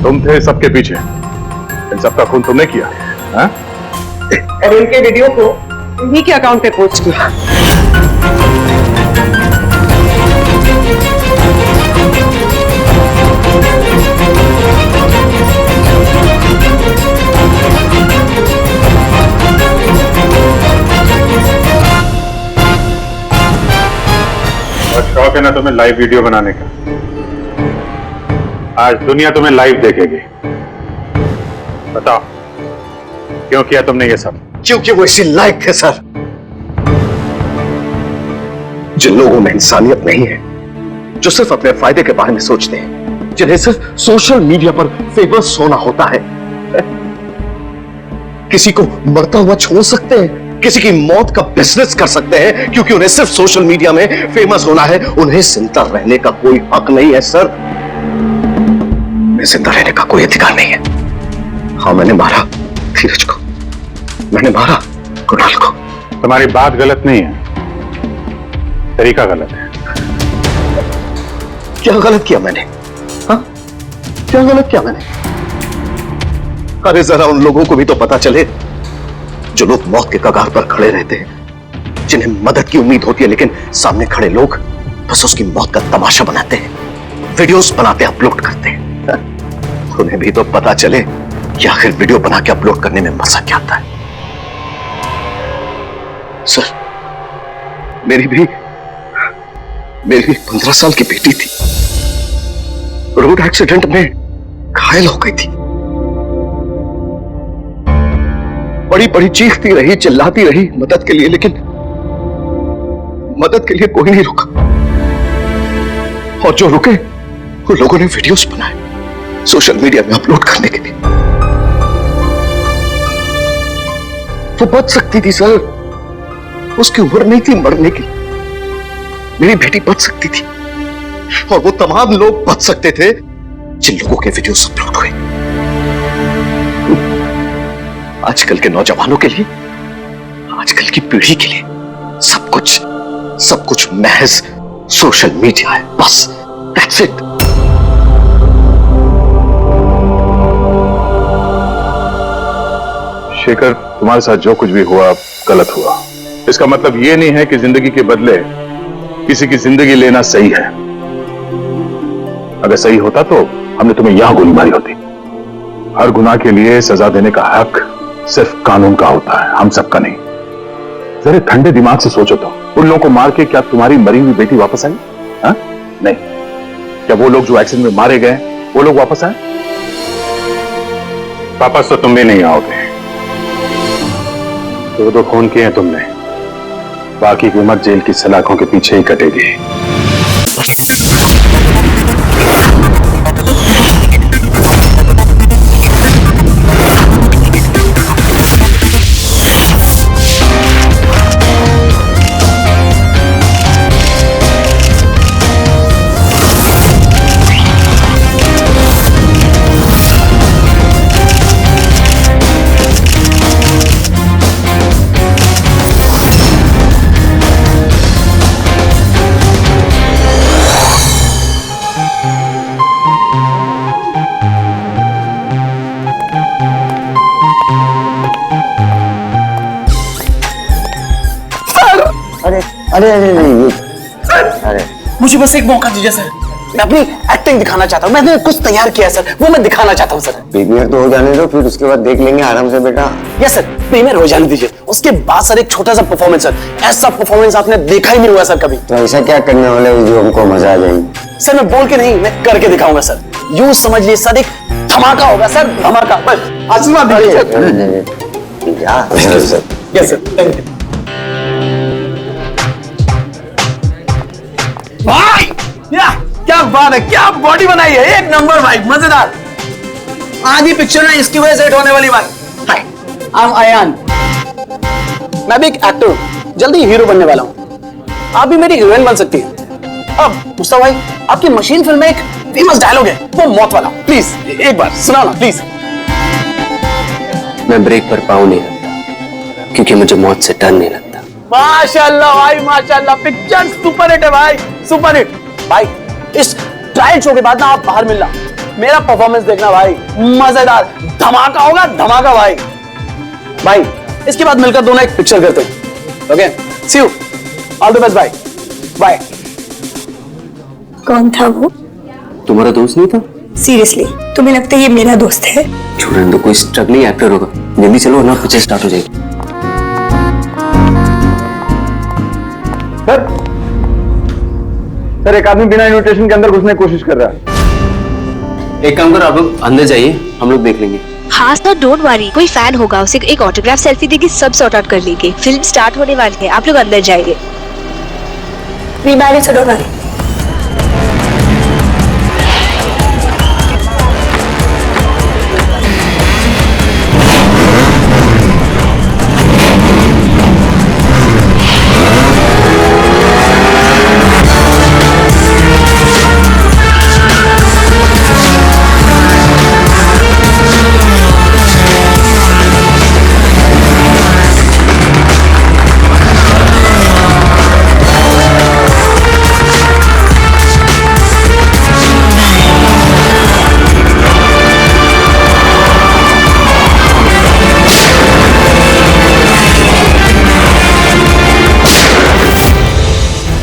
तुम थे सबके पीछे, इन सबका खून तुमने किया, हाँ?
और उनके वीडियो को उन्हीं के अकाउंट पे पोस्ट किया।
शौक है ना तुम्हें लाइव वीडियो बनाने का? आज दुनिया तुम्हें लाइव देखेगी। बताओ क्यों किया तुमने ये सब?
क्योंकि वो इसी लायक थे सर। जिन लोगों में इंसानियत नहीं है, जो सिर्फ अपने फायदे के बारे में सोचते हैं, जिन्हें सिर्फ सोशल मीडिया पर फेमस होना होता है। किसी को मरता हुआ छोड़ सकते हैं, किसी की मौत का बिजनेस कर सकते हैं, क्योंकि उन्हें सिर्फ सोशल मीडिया में फेमस होना है। उन्हें जिंदा रहने का कोई हक नहीं है सर। जिंदा रहने का कोई अधिकार नहीं है। हाँ, मैंने मारा धीरज को, मैंने मारा कुणाल को।
तुम्हारी बात गलत नहीं है, तरीका गलत है।
क्या गलत किया मैंने? हाँ, क्या गलत किया मैंने? अरे जरा उन लोगों को भी तो पता चले जो लोग मौत के कगार पर खड़े रहते हैं, जिन्हें मदद की उम्मीद होती है, लेकिन सामने खड़े लोग बस उसकी मौत का तमाशा बनाते हैं, वीडियोस बनाते अपलोड करते हैं। उन्हें भी तो पता चले कि आखिर वीडियो बना के अपलोड करने में मजा क्या आता है। सर, मेरी भी 15 साल की बेटी थी, रोड एक्सीडेंट में घायल हो गई थी। बड़ी बड़ी चीखती रही, चिल्लाती रही मदद के लिए, लेकिन मदद के लिए कोई नहीं रुका। और जो रुके वो लोगों ने वीडियोस बनाए सोशल मीडिया में अपलोड करने के लिए। वो बच सकती थी सर, उसकी उम्र नहीं थी मरने की। मेरी बेटी बच सकती थी, और वो तमाम लोग बच सकते थे जिन लोगों के वीडियोस अपलोड हुए। आजकल के नौजवानों के लिए, आजकल की पीढ़ी के लिए सब कुछ महज सोशल मीडिया है, बस। That's it.
शेखर, तुम्हारे साथ जो कुछ भी हुआ गलत हुआ। इसका मतलब ये नहीं है कि जिंदगी के बदले किसी की जिंदगी लेना सही है। अगर सही होता तो हमने तुम्हें यहां गोली मारी होती। हर गुनाह के लिए सजा देने का हक सिर्फ कानून का होता है, हम सबका नहीं। जरा ठंडे दिमाग से सोचो तो, उन लोगों को मार के क्या तुम्हारी मरी हुई बेटी वापस आई? हाँ? नहीं। क्या वो लोग जो एक्सीडेंट में मारे गए वो लोग वापस आए? वापस तो तुम भी नहीं आओगे। दो खून किए हैं तुमने, बाकी की उम्र जेल की सलाखों के पीछे ही कटेगी।
अरे नहीं,
अरे मुझे बस एक मौका दीजिए सर। मैं अपनी एक्टिंग दिखाना चाहता हूँ। मैंने कुछ तैयार किया है सर, वो मैं दिखाना चाहता हूँ सर।
प्रीमियर तो हो जाने दो, फिर उसके बाद देख लेंगे आराम से बेटा।
यस सर, प्रीमियर हो जाने दीजिए। उसके बाद सर एक छोटा सा परफॉर्मेंस सर। ऐसा परफॉर्मेंस आपने देखा ही नहीं हुआ सर कभी।
तो ऐसा क्या करने वाले हो जो हमको मजा आ जाएगी?
सर मैं बोल के नहीं, मैं करके दिखाऊंगा सर। यूं समझ लिए सर, एक धमाका होगा सर, धमाका। बस आशीर्वाद दीजिए। यस सर, थैंक यू भाई। क्या बात है, क्या बॉडी बनाई है, एक नंबर भाई, मजेदार। आधी पिक्चर में इसकी वजह से हिट होने वाली बात। हाय, आई एम अयान। मैं भी एक एक्टर हूं, जल्दी हीरो बनने वाला हूं। आप भी मेरी हीरोइन बन सकती हैं। अब मुस्तफा भाई, आपकी मशीन फिल्म में एक फेमस डायलॉग है, वो मौत वाला। प्लीज एक बार सुनाओ ना प्लीज।
मैं ब्रेक पर पाँव नहीं रखता, क्योंकि मुझे मौत से डर नहीं लगता।
माशाल्लाह भाई, माशाल्लाह। पिक्चर सुपर हिट है भाई, सुपर हिट। भाई इस ट्रायल शो के बाद ना आप बाहर मिलना, मेरा परफॉर्मेंस देखना भाई, मजेदार धमाका होगा, धमाका भाई। भाई इसके बाद मिलकर दोनों एक पिक्चर करते हैं। Okay, see you, all the best भाई, बाय।
कौन था वो?
तुम्हारा दोस्त नहीं था?
सीरियसली तुम्हें लगता है ये मेरा दोस्त है?
छोड़ने दो, कोई स्ट्रगलिंग एक्टर होगा। जल्दी चलो ना, पिक्चर स्टार्ट हो जाएगी।
सर एक आदमी बिना इन्विटेशन के अंदर घुसने की कोशिश कर रहा है।
एक काम करो, आप लोग अंदर जाइए, हम लोग देख लेंगे।
हाँ सर, डोंट वरी, कोई फैन होगा, उसे एक ऑटोग्राफ सेल्फी देके सब सॉर्ट आउट कर लेंगे। फिल्म स्टार्ट होने वाली है, आप लोग अंदर जाइए। We married, so don't worry.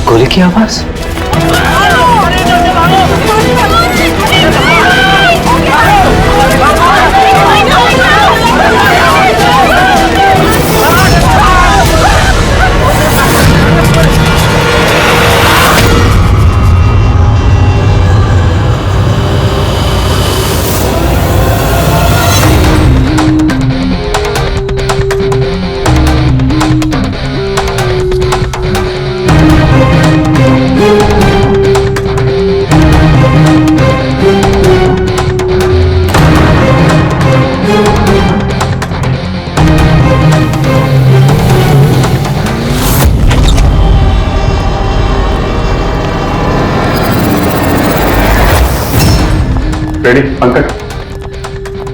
गोली की आवाज।
रेडी पंकज,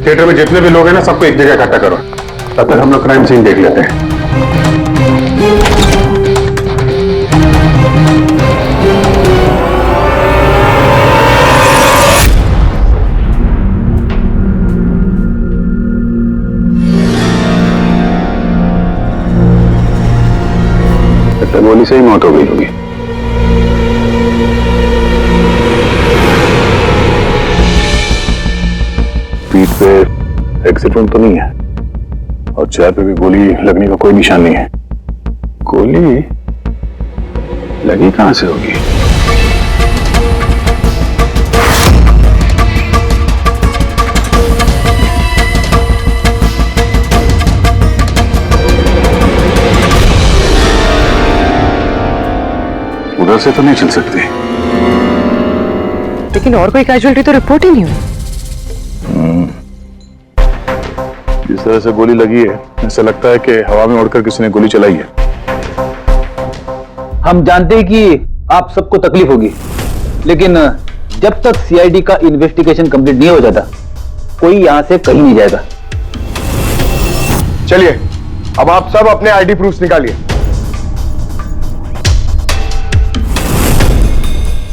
थिएटर में जितने भी लोग हैं ना, सबको एक जगह इकट्ठा करो। तब तक हम लोग क्राइम सीन देख लेते हैं। गोली से ही मौत हो गई होगी। पीठ पे एग्जिट वुंड तो नहीं है और चेहरे पे भी गोली लगने का कोई निशान नहीं है। गोली लगी कहां से होगी? उधर से तो नहीं चल सकती।
लेकिन और कोई कैजुअलिटी तो रिपोर्ट ही नहीं हुई।
जिस तरह से गोली लगी है, ऐसा लगता है कि हवा में उड़कर किसी ने गोली चलाई है।
हम जानते हैं कि आप सबको तकलीफ होगी, लेकिन जब तक सीआईडी का इन्वेस्टिगेशन कंप्लीट नहीं हो जाता, कोई यहां से कहीं नहीं जाएगा।
चलिए अब आप सब अपने आईडी प्रूफ निकालिए।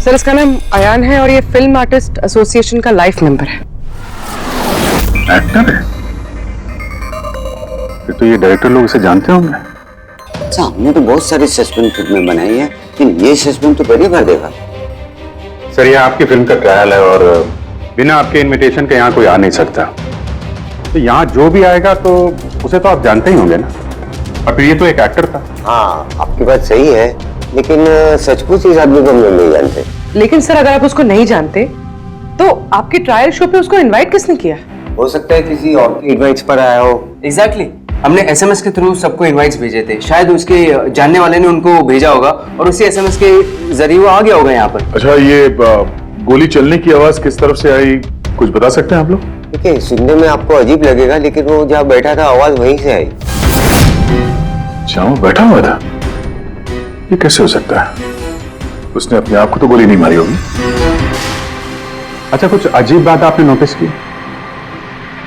सर इसका नाम अयान है और ये फिल्म आर्टिस्ट एसोसिएशन का लाइफ मेंबर है।
एक्टर है? फिर तो ये डायरेक्टर लोग इसे जानते होंगे।
अच्छा, हमने तो बहुत सारी सस्पेंस फिल्में बनाई है, लेकिन ये सस्पेंस तो पहली बार देखा।
सर ये आपकी फिल्म का ट्रायल है और बिना आपके इनविटेशन के यहाँ कोई आ नहीं सकता। तो यहाँ जो भी आएगा तो उसे तो आप जानते ही होंगे ना। और फिर ये तो एक एक्टर था।
हाँ, आपकी बात सही है, लेकिन सचमुच इस आदमी को हम लोग नहीं जानते।
लेकिन सर अगर आप उसको नहीं जानते तो आपके ट्रायल शो पे उसको इनवाइट किसने किया?
हो सकता है किसी और के इनवाइट्स पर आया हो।
एग्जैक्टली, हमने एसएमएस के थ्रू सबको इनवाइट्स भेजे थे। शायद उसके जानने वाले ने उनको भेजा होगा और उसी एसएमएस के जरिए वो आ गया होगा यहाँ पर।
अच्छा, ये गोली चलने की आवाज किस तरफ से आई, कुछ बता सकते हैं आप लोग?
देखिए, सुनने में आपको अजीब लगेगा, लेकिन वो जहाँ बैठा था आवाज वहीं से आई।
अच्छा, वो बैठा हुआ था? ये कैसे हो सकता है? उसने अपने आप को तो गोली नहीं मारी होगी। अच्छा, कुछ अजीब बात आपने नोटिस की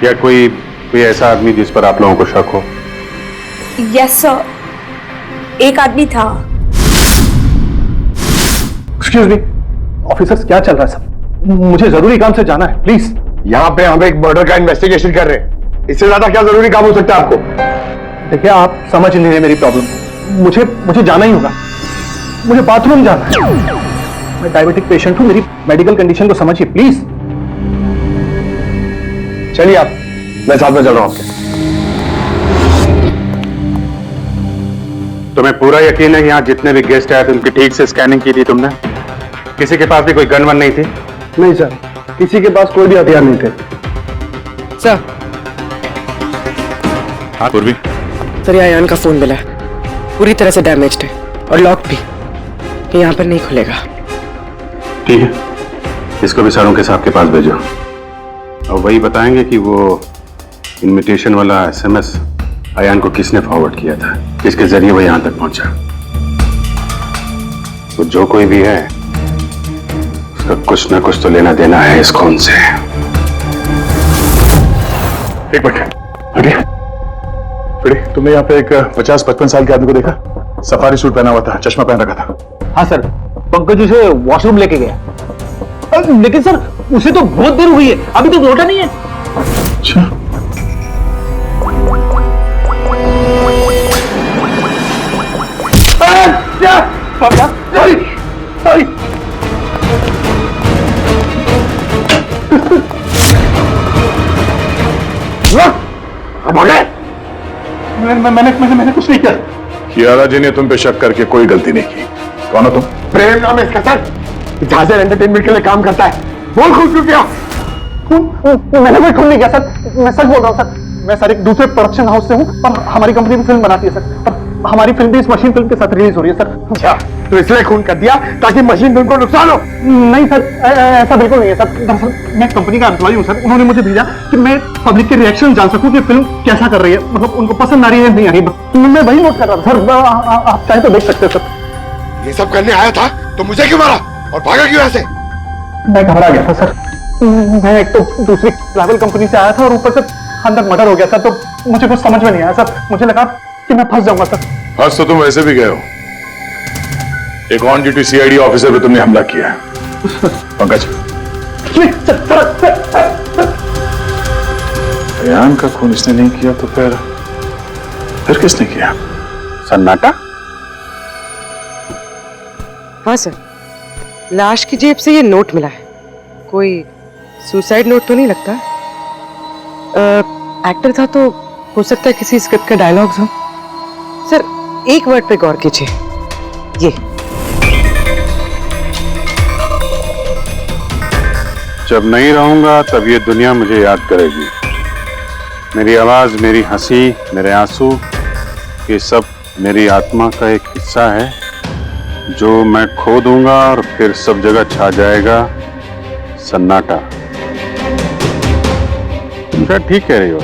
या कोई ऐसा आदमी जिस पर आप लोगों को शक हो?
यस सर, एक आदमी था।
एक्सक्यूज मी ऑफिसर्स, क्या चल रहा है सब? मुझे जरूरी काम से जाना है, प्लीज। यहाँ पे हम एक मर्डर का इन्वेस्टिगेशन कर रहे हैं, इससे ज्यादा क्या जरूरी काम हो सकता है आपको? देखिए, आप समझ नहीं रहे मेरी प्रॉब्लम। मुझे जाना ही होगा, मुझे बाथरूम जाना है। मैं डायबिटिक पेशेंट हूं, मेरी मेडिकल कंडीशन को समझिए प्लीज। चलिए आप, मैं साथ में चल रहा हूं आपके।
तुम्हें पूरा यकीन है यहाँ जितने भी गेस्ट आए थे उनकी ठीक से स्कैनिंग की थी तुमने? किसी के पास भी कोई गन वन नहीं थी?
नहीं सर, किसी के पास कोई भी हथियार नहीं थे।
सर।
हाँ पूर्वी।
सर, अयान का फोन मिला, पूरी तरह से डैमेज्ड है और लॉक भी, यहाँ पर नहीं खुलेगा।
ठीक है, इसको भी सारों के साहब के पास भेजो और वही बताएंगे कि वो इनविटेशन वाला एसएमएस अयान को किसने फॉरवर्ड किया था, किसके जरिए वो यहां तक पहुंचा। तो जो कोई भी है उसका कुछ ना कुछ तो लेना देना है इस खून से। एक मिनट, तुमने यहाँ पे एक 50-55 साल के आदमी को देखा? सफारी सूट पहना हुआ था, चश्मा पहन रखा था।
हाँ सर, पंकज उसे वॉशरूम लेके गया। लेकिन सर उसे तो बहुत देर हुई है, अभी तक लौटा नहीं है।
अच्छा,
मैंने कुछ नहीं किया।
कियारा जी ने तुम पे शक करके कोई गलती नहीं की। कौन हो तुम?
प्रेम नाम है इसका सर, जहाजर एंटरटेनमेंट के लिए काम करता है। बोल खून क्यों किया? मैंने कोई खून नहीं किया सर, मैं सच बोल रहा हूँ सर। मैं सर एक दूसरे प्रोडक्शन हाउस से हूँ, पर हमारी कंपनी भी फिल्म बनाती है सर, पर हमारी फिल्म भी इस मशीन फिल्म के साथ रिलीज हो रही है सर। अच्छा, तो इसलिए खून कर दिया ताकि मशीन फिल्म को नुकसान हो? नहीं सर, ऐसा बिल्कुल नहीं है सर। दरअसल मैं कंपनी का एम्प्लॉय हूँ सर, उन्होंने मुझे भेजा कि मैं पब्लिक के रिएक्शन जान सकूं कि फिल्म कैसा कर रही है, मतलब उनको पसंद आ रही है नहीं आ रही। मैं वही नोट कर रहा था सर, आप चाहे तो देख सकते हैं सर।
ये सब करने आया था तो मुझे क्यों मारा और भागा क्यों ऐसे?
मैं घबरा गया था सर, मैं एक तो दूसरी ट्रैवल कंपनी से आया था और ऊपर से अंदर मर्डर हो गया था, तो मुझे कुछ समझ में नहीं आया सर। मुझे लगा कि मैं फंस जाऊंगा सर।
फंस तो तुम वैसे भी गए हो, एक ऑन ड्यूटी सीआईडी ऑफिसर पे तुमने हमला किया। पंकज, अयान का खून इसने नहीं किया तो फिर किसने किया? सन्नाटा?
हाँ सर, लाश की जेब से ये नोट मिला है, कोई सुसाइड नोट तो नहीं लगता। एक्टर था तो हो सकता है किसी स्क्रिप्ट का डायलॉग्स हो। सर एक वर्ड पे गौर कीजिए, ये
जब नहीं रहूंगा तब ये दुनिया मुझे याद करेगी। मेरी आवाज, मेरी हंसी, मेरे आंसू, ये सब मेरी आत्मा का एक हिस्सा है जो मैं खो दूंगा और फिर सब जगह छा जाएगा सन्नाटा। तुम शायद ठीक कह रही हो,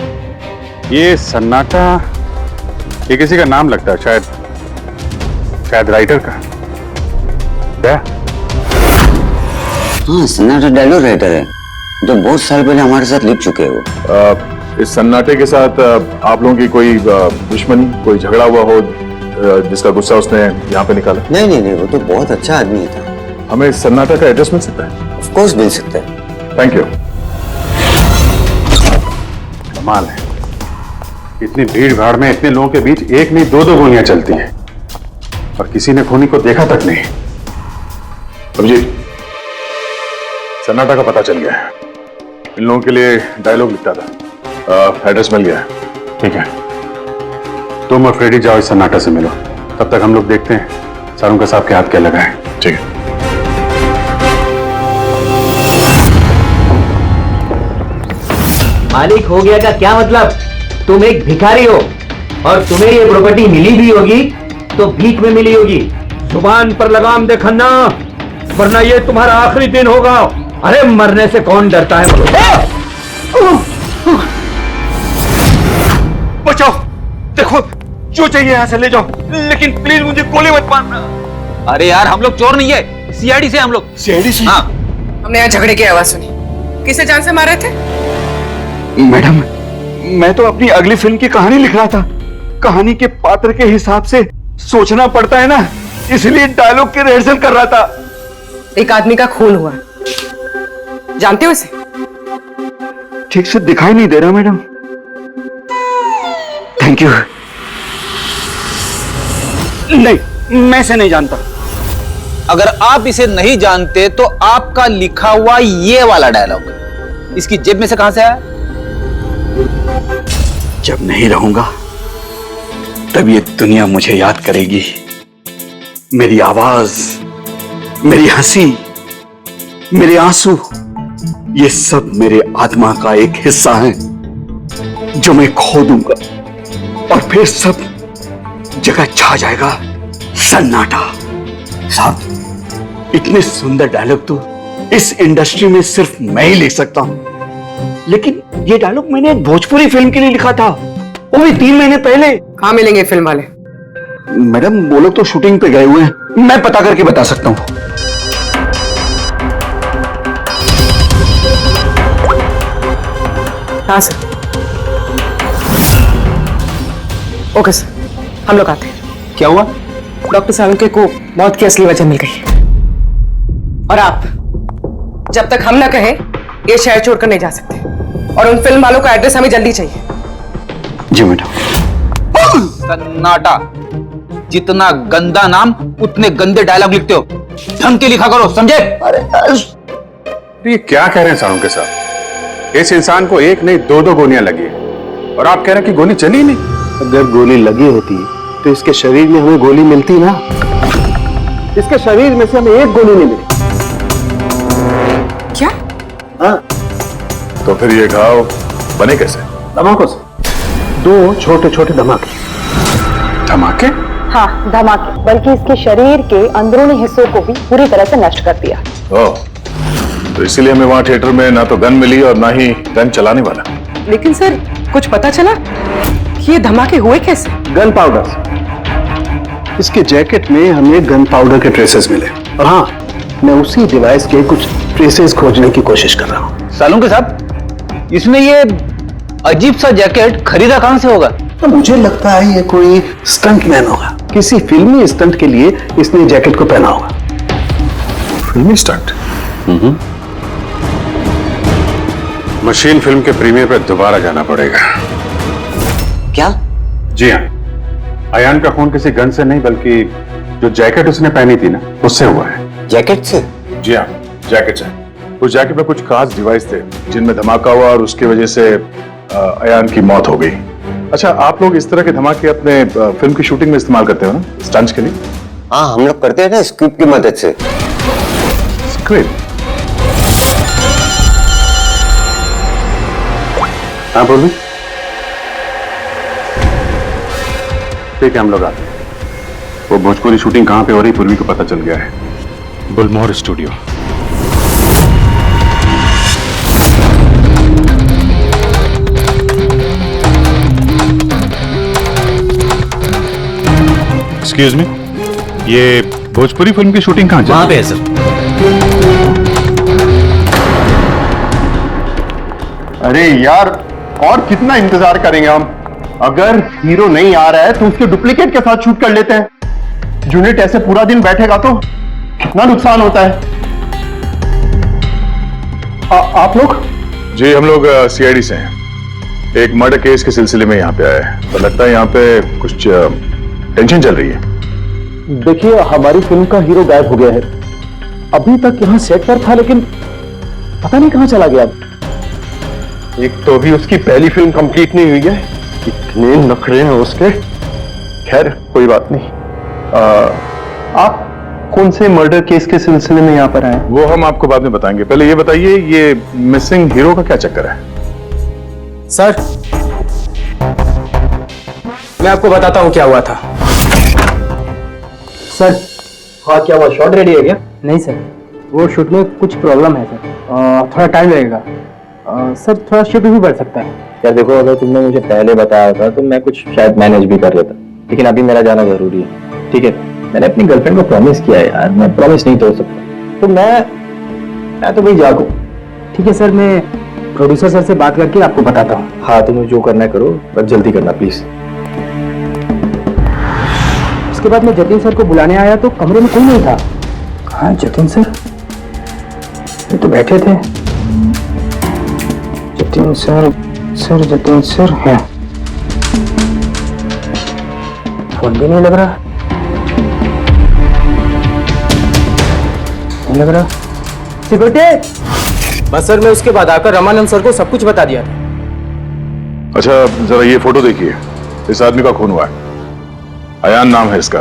ये सन्नाटा ये किसी का नाम लगता है, शायद राइटर का। क्या?
हाँ, सन्नाटा डायलॉग राइटर है जो बहुत साल पहले हमारे साथ लिख चुके हो।
इस सन्नाटे के साथ आप लोगों की कोई दुश्मनी, कोई झगड़ा हुआ हो जिसका गुस्सा उसने यहाँ पे निकाला?
नहीं, वो तो बहुत अच्छा आदमी था।
हमें इस सन्नाटा का एड्रेस मिल सकता है?
ऑफ कोर्स मिल सकता है।
Thank you. कमाल है, इतनी भीड़ भाड़ में इतने लोगों के बीच एक नहीं दो गोलियां चलती हैं और किसी ने खूनी को देखा तक नहीं। अभिजीत, सन्नाटा का पता चल गया है, इन लोगों के लिए डायलॉग लिखता था, एड्रेस मिल गया है। ठीक है, तुम और फ्रेडी जाओ इस सन्नाटा से मिलो, तब तक हम लोग देखते हैं सारों का साहब के हाथ क्या लगा है। ठीक है।
मालिक हो गया का क्या मतलब? तुम एक भिखारी हो और तुम्हें ये प्रॉपर्टी मिली भी होगी तो भीख में मिली होगी।
जुबान पर लगाम दे खन्ना, वरना ये तुम्हारा आखिरी दिन होगा। अरे मरने से कौन डरता है?
बचाओ, देखो जो चाहिए यहाँ से ले जाओ, लेकिन प्लीज मुझे गोली मत मारना।
अरे यार, हम लोग चोर नहीं है, सीआईडी से हम लोग।
सीआईडी से?
हाँ।
हमने यहाँ झगड़े की आवाज सुनी, किसे जान से मारे थे?
मैडम, मैं तो अपनी अगली फिल्म की कहानी लिख रहा था, कहानी के पात्र के हिसाब से सोचना पड़ता है ना, इसलिए डायलॉग की रिहर्सल कर रहा था।
एक आदमी का खून हुआ, जानते हो इसे?
ठीक से दिखाई नहीं दे रहा मैडम। Thank you.
नहीं, मैं इसे नहीं जानता। अगर आप इसे नहीं जानते तो आपका लिखा हुआ ये वाला डायलॉग इसकी जेब में से कहां से आया?
जब नहीं रहूंगा तब ये दुनिया मुझे याद करेगी। मेरी आवाज, मेरी हंसी,
मेरे आंसू, ये सब मेरे आत्मा का एक हिस्सा है जो मैं खो दूंगा और फिर सब जगह छा जाएगा सन्नाटा। साहब, इतने सुंदर डायलॉग तो इस इंडस्ट्री में सिर्फ मैं ही लिख सकता हूं, लेकिन ये डायलॉग मैंने एक भोजपुरी फिल्म के लिए लिखा था, वो भी 3 महीने पहले।
कहाँ मिलेंगे फिल्म वाले?
मैडम, वो लोग तो शूटिंग पे गए हुए हैं, मैं पता करके बता सकता हूं।
हाँ सर। ओके सर, हम लोग आते हैं।
क्या हुआ?
डॉक्टर सालुंके को मौत की असली वजह मिल गई, और आप जब तक हम ना कहें ये शहर छोड़कर नहीं जा सकते, और उन फिल्म वालों का एड्रेस हमें जल्दी चाहिए।
जी मैडम।
सन्नाटा। जितना गंदा नाम उतने गंदे डायलॉग लिखते हो, ढंग के लिखा करो, समझे?
ये क्या कह रहे हैं सालुंके साहब? इस इंसान को एक नहीं 2-2 गोलियां लगी है और आप कह रहे हैं कि गोली चली नहीं।
अगर गोली लगी होती तो इसके शरीर में हमें गोली मिलती ना। इसके शरीर में से हमें एक गोली नहीं मिली।
क्या?
हाँ।
तो फिर ये घाव बने कैसे?
धमाकों से। 2 छोटे छोटे धमाके।
धमाके?
हाँ, धमाके, बल्कि इसके शरीर के अंदरूनी हिस्सों को भी पूरी तरह से नष्ट कर दिया।
ओह, तो इसीलिए हमें वहां थिएटर में ना तो गन मिली और ना ही गन चलाने वाला।
लेकिन सर, कुछ पता चला ये धमाके हुए कैसे?
Gun powder. इसके जैकेट में हमें गन पाउडर के ट्रेसेस मिले, और हाँ, मैं उसी डिवाइस के कुछ ट्रेसेस खोजने की कोशिश कर रहा हूँ।
सालुंके साहब, इसने ये अजीब सा जैकेट खरीदा कहां से होगा?
तो मुझे लगता है ये कोई स्टंट मैन होगा, किसी फिल्मी स्टंट के लिए इसने जैकेट को पहना होगा।
फिल्मी स्टंट? मशीन फिल्म के प्रीमियर पर दोबारा जाना पड़ेगा।
क्या?
जी हाँ, अयान का खून किसी गन से नहीं बल्कि जो जैकेट उसने पहनी थी ना, उससे हुआ है।
जैकेट से?
जी हाँ, जैकेट से। उस जैकेट में कुछ खास डिवाइस थे जिनमें धमाका हुआ और उसकी वजह से अयान की मौत हो गई। अच्छा, आप लोग इस तरह के धमाके अपने फिल्म की शूटिंग में इस्तेमाल करते हो ना, स्टंट्स के लिए?
हाँ, हम लोग करते हैं ना स्क्रिप्ट की मदद से।
स्क्रिप्ट? हाँ बोलो। ठीक है, हम लोग आते हैं। वो भोजपुरी शूटिंग कहाँ पे हो रही पूर्वी को पता चल गया है। बुलमोहर स्टूडियो। एक्सक्यूज मी, ये भोजपुरी फिल्म की शूटिंग कहाँ
वहां पे है सर।
अरे यार, और कितना इंतजार करेंगे हम? अगर हीरो नहीं आ रहा है तो उसके डुप्लीकेट के साथ शूट कर लेते हैं। यूनिट ऐसे पूरा दिन बैठेगा तो कितना नुकसान होता है। आप लोग?
जी, हम लोग सीआईडी से हैं। एक मर्डर केस के सिलसिले में यहाँ पे आए हैं, तो लगता है यहाँ पे कुछ टेंशन चल रही है।
देखिए, हमारी फिल्म का हीरो गायब हो गया है। अभी तक यहाँ सेट पर था, लेकिन पता नहीं कहाँ चला गया। एक तो अभी उसकी पहली फिल्म कंप्लीट नहीं हुई है, इतने नखरे हैं उसके। खैर, कोई बात नहीं। आप कौन से मर्डर केस के सिलसिले में यहाँ पर आए?
वो हम आपको बाद में बताएंगे। पहले ये बताइए, ये मिसिंग हीरो का क्या चक्कर है?
सर, मैं आपको बताता हूँ क्या हुआ था।
सर,
हाँ, क्या हुआ? शॉट रेडी है क्या?
नहीं सर, वो शूट में कुछ प्रॉब्लम है सर, थोड़ा टाइम लगेगा। सर, थोड़ा शूट भी बढ़ सकता है।
यार देखो, अगर तुमने मुझे पहले बताया होता तो मैं कुछ शायद मैनेज भी कर लेता, लेकिन अभी मेरा जाना जरूरी है। ठीक है, मैंने अपनी गर्लफ्रेंड को प्रॉमिस किया है यार, मैं प्रॉमिस नहीं तोड़ सकता। तो मैं तो भाई जागू।
ठीक है सर, मैं प्रोड्यूसर सर से बात करके आपको बताता हूँ।
हाँ, तुम जो करना है करो, बस जल्दी करना प्लीज।
उसके बाद मैं जतिन सर को बुलाने आया तो कमरे में कोई नहीं था। कहाँ जतिन सर? ये तो बैठे थे। जतिन सर है। फोन भी नहीं लग रहा। नहीं लग रहा। सिक्योरिटी!
बस सर, मैं उसके बाद आकर रमानंद सर को सब कुछ बता दिया था।
अच्छा, जरा ये फोटो देखिए। इस आदमी का खून हुआ है। अयान नाम है इसका।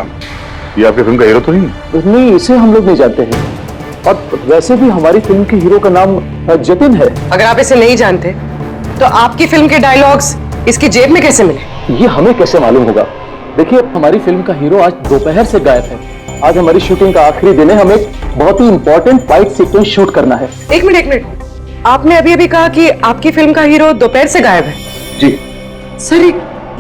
ये आपकी फिल्म का हीरो तो नहीं है?
नहीं, इसे हम लोग नहीं जानते हैं। और वैसे भी हमारी फिल्म के हीरो का नाम जतिन है।
अगर आप इसे नहीं जानते तो आपकी फिल्म के डायलॉग्स इसकी जेब में कैसे मिले?
ये हमें कैसे मालूम होगा? देखिए, हमारी फिल्म का हीरो आज दोपहर से गायब है। आज हमारी शूटिंग का आखिरी दिन है, हमें बहुत ही इंपॉर्टेंट फाइट सीक्वेंस शूट करना है।
एक मिनट, आपने अभी अभी कहा कि आपकी फिल्म का हीरो दोपहर से गायब है।
जी
सर,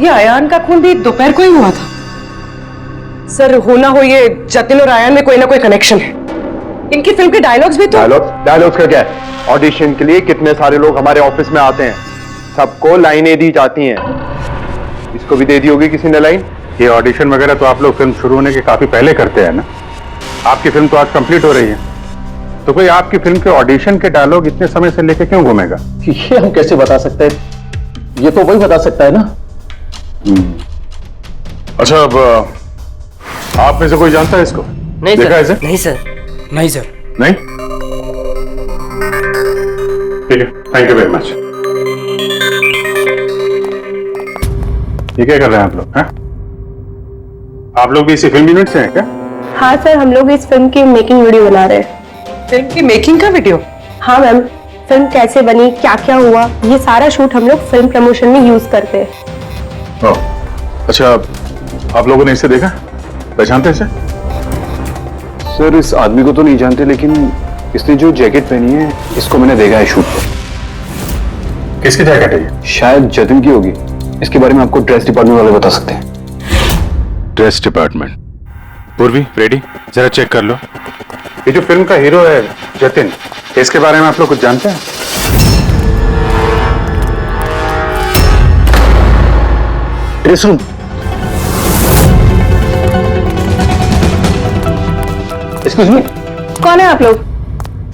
ये आयान का खून भी दोपहर को ही हुआ था। सर, हो ना हो ये जतिन और आयान में कोई ना कोई कनेक्शन है। इनकी फिल्म के डायलॉग्स भी तो
डायलॉग्स का क्या है? ऑडिशन के लिए कितने सारे लोग हमारे ऑफिस में आते हैं, सबको लाइनें दी जाती हैं। इसको भी दे दी होगी किसी ने लाइन।
ये ऑडिशन वगैरह तो आप लोग फिल्म शुरू होने के काफी पहले करते हैं ना। आपकी फिल्म तो आज कंप्लीट हो रही है, तो कोई आपकी फिल्म के ऑडिशन के डायलॉग इतने समय से लेके क्यों घूमेगा?
ये हम कैसे बता सकते हैं? ये तो वही बता सकता है ना।
अच्छा, अब आप में से कोई जानता है इसको?
नहीं
देखा है
सर।
इसे?
नहीं सर। नहीं सर।
नहीं? ठीक है, थैंक यू वेरी मच। ये क्या कर रहे हैं आप लोग? हैं? आप लोग भी इसी फिल्म यूनिट से हैं क्या?
हाँ सर, हम लोग इस फिल्म की मेकिंग वीडियो बना रहे हैं।
फिल्म की मेकिंग का वीडियो?
हाँ मैम, फिल्म कैसे बनी, क्या क्या हुआ, ये सारा शूट हम लोग फिल्म प्रमोशन में यूज करते हैं।
ओह, अच्छा, आप लोगों ने इसे देखा? पहचानते हैं इसे?
सर, इस आदमी को तो नहीं जानते, लेकिन इसने जो जैकेट पहनी है इसको मैंने देखा है शूट पर।
किसकी जैकेट है ये?
शायद जतिन की होगी। इसके बारे में आपको ड्रेस डिपार्टमेंट वाले बता सकते हैं।
Dress department. पूर्वी, रेडी, जरा चेक कर लो। ये जो फिल्म का हीरो है जतिन, इसके बारे में आप लोग कुछ जानते हैं?
Dress room. एक्सक्यूज मी,
कौन है आप लोग?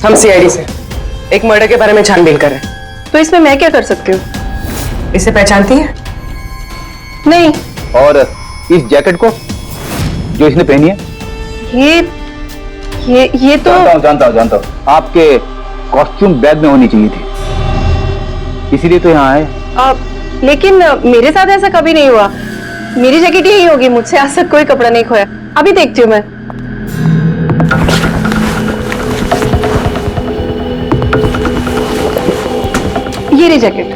हम सीआईडी से एक मर्डर के बारे में छानबीन कर रहे हैं।
तो इसमें मैं क्या कर सकती हूँ?
इसे पहचानती हैं?
नहीं।
और इस जैकेट को जो इसने पहनी है?
ये तो
जानता हूँ। आपके कॉस्ट्यूम बैग में होनी चाहिए थी, इसीलिए तो यहाँ आए।
लेकिन मेरे साथ ऐसा कभी नहीं हुआ। मेरी जैकेट यही होगी, मुझसे आज तक कोई कपड़ा नहीं खोया। अभी देखती हूँ मैं। ये रही जैकेट।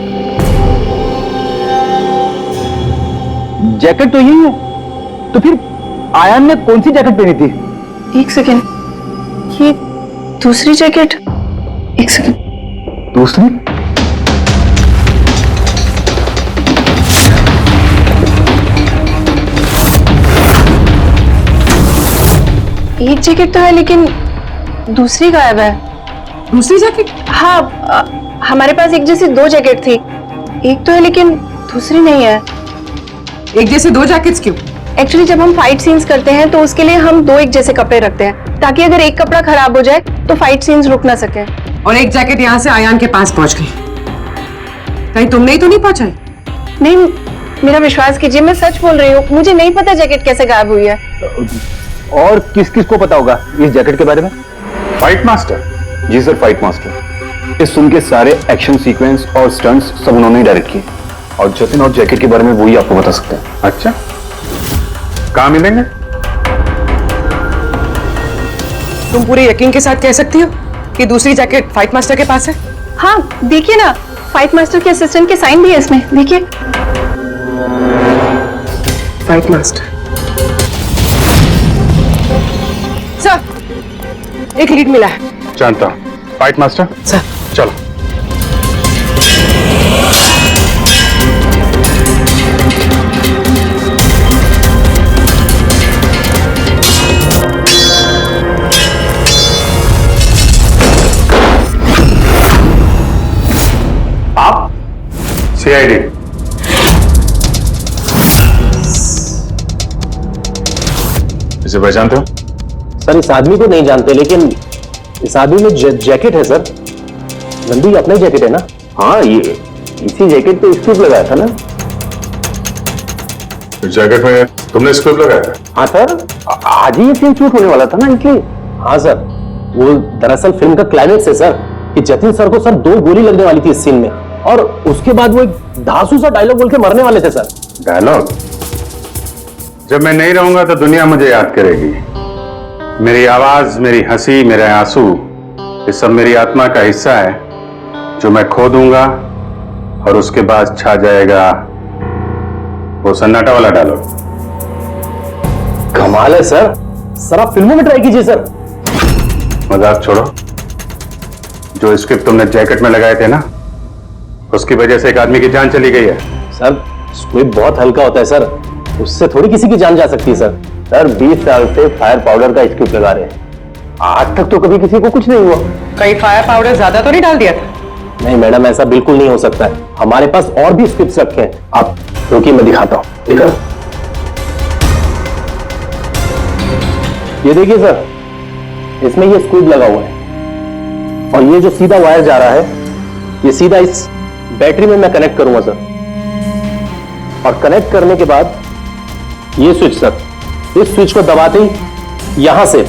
जैकेट तो यही है, तो फिर आयान ने कौन सी जैकेट पहनी थी?
एक सेकेंड, ये दूसरी जैकेट। एक सेकेंड,
दूसरी?
एक जैकेट तो है लेकिन दूसरी गायब है।
दूसरी जैकेट?
हाँ, हमारे पास एक जैसी दो जैकेट थी। एक तो है लेकिन दूसरी नहीं है।
एक जैसे दो जैकेट्स क्यों?
एक्चुअली जब हम फाइट सीन्स करते हैं तो उसके लिए हम दो एक जैसे कपड़े रखते हैं, ताकि अगर एक कपड़ा खराब हो जाए तो फाइट सीन्स रुक ना सके।
और एक जैकेट यहाँ से आयान के पास पहुंच गई, कहीं तुमने ही तो नहीं पहुंचाई?
नहीं, मेरा विश्वास कीजिए, मैं सच बोल रही हूँ। मुझे नहीं पता जैकेट कैसे गायब हुई है।
और किस किस को पता होगा इस जैकेट के बारे में?
Fight master?
जी सर, फाइट मास्टर। इस फिल्म के सारे एक्शन सीक्वेंस और स्टंट्स सब उन्होंने ही डायरेक्ट किए, और जतिन और जैकेट के बारे में वही आपको बता सकते हैं।
अच्छा, कहाँ मिलेंगे?
तुम पूरे यकीन के साथ कह सकती हो कि दूसरी जैकेट फाइट मास्टर के पास है?
हाँ, देखिए ना, फाइट मास्टर के असिस्टेंट के साइन भी है इसमें, देखिए।
Fight master. सर, एक लीड मिला है।
जानता हूँ। Fight master?
सर।
चलो।
आप?
सीआईडी। इसे पहचानते हो?
सर, इस आदमी को नहीं जानते, लेकिन इस आदमी में जैकेट है सर। नंदी अपना ही जैकेट है ना? हाँ, ये इसी जैकेट पे स्क्रिप्ट लगाया था ना।
इस जैकेट में तुमने स्क्रिप्ट लगाया था?
हाँ सर, आज ही ये सीन शूट होने वाला था ना, इसलिए। हाँ सर, वो दरअसल फिल्म का क्लाइमेक्स है सर, कि जतिन सर को सर 2 गोली लगने वाली थी इस सीन में, और उसके बाद वो एक धांसू सा डायलॉग बोल के मरने वाले थे सर।
डायलॉग? जब मैं नहीं रहूंगा तो दुनिया मुझे याद करेगी। मेरी आवाज, मेरी हंसी, मेरे आंसू, ये सब मेरी आत्मा का हिस्सा है जो मैं खो दूंगा और उसके बाद छा जाएगा वो सन्नाटा वाला डायलॉग।
कमाल है सर, सर आप फिल्मों में ट्राई कीजिए सर।
मजाक छोड़ो, जो स्क्रिप्ट तुमने जैकेट में लगाए थे ना, उसकी वजह से एक आदमी की जान चली गई है।
सर स्क्रिप्ट बहुत हल्का होता है सर, उससे थोड़ी किसी की जान जा सकती है सर। सर 20 साल से फायर पाउडर का स्क्रिप्ट लगा रहे हैं, आज तक तो कभी किसी को कुछ नहीं हुआ।
कहीं फायर पाउडर ज्यादा तो नहीं डाल दिया था?
नहीं मैडम, ऐसा बिल्कुल नहीं हो सकता है, हमारे पास और भी स्क्रिप्ट्स रखे हैं। आप रुकिए, मैं दिखाता हूँ। ठीक है, ये देखिए सर, इसमें ये स्क्रूब लगा हुआ है और ये जो सीधा वायर जा रहा है, ये सीधा इस बैटरी में मैं कनेक्ट करूंगा सर। और कनेक्ट करने के बाद ये स्विच सर, इस स्विच को दबाते ही यहां से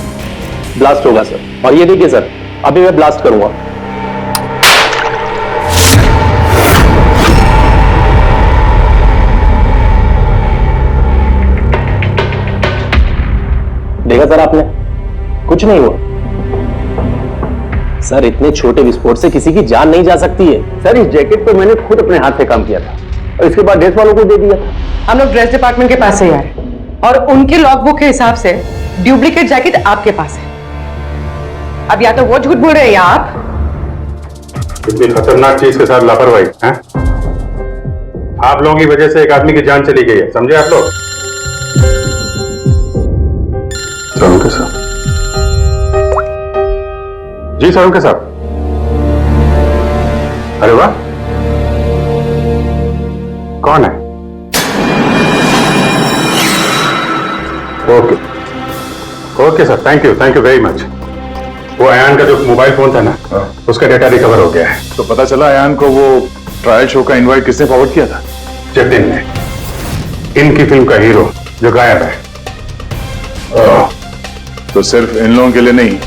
ब्लास्ट होगा सर। और ये देखिए सर, अभी मैं ब्लास्ट करूंगा। देखा सर आपने, कुछ नहीं हुआ सर। इतने छोटे विस्फोट से किसी की जान नहीं जा सकती है सर। इस जैकेट को मैंने खुद अपने हाथ से काम किया था और इसके बाद ड्रेस वालों को दे दिया था।
हम लोग ड्रेस डिपार्टमेंट के पास से ही आए और उनके लॉगबुक के हिसाब से डुप्लीकेट जैकेट आपके पास है। अब या तो वो झूठ बोल रहे हैं या आप।
इतनी खतरनाक चीज के साथ लापरवाही है? आप लोगों की वजह से एक आदमी की जान चली गई है, समझे आप लोग? सारुण के साथ जी, सारुण के साथ। अरे वाह, कौन है? Okay okay sir, thank you very much. वो अयान का जो मोबाइल फोन था ना, उसका डेटा रिकवर हो गया है।
तो पता चला अयान को वो ट्रायल शो का इनवाइट किसने फॉरवर्ड किया था?
जतिन ने, इनकी फिल्म का हीरो जो गायब है।
तो सिर्फ इन लोगों के लिए नहीं,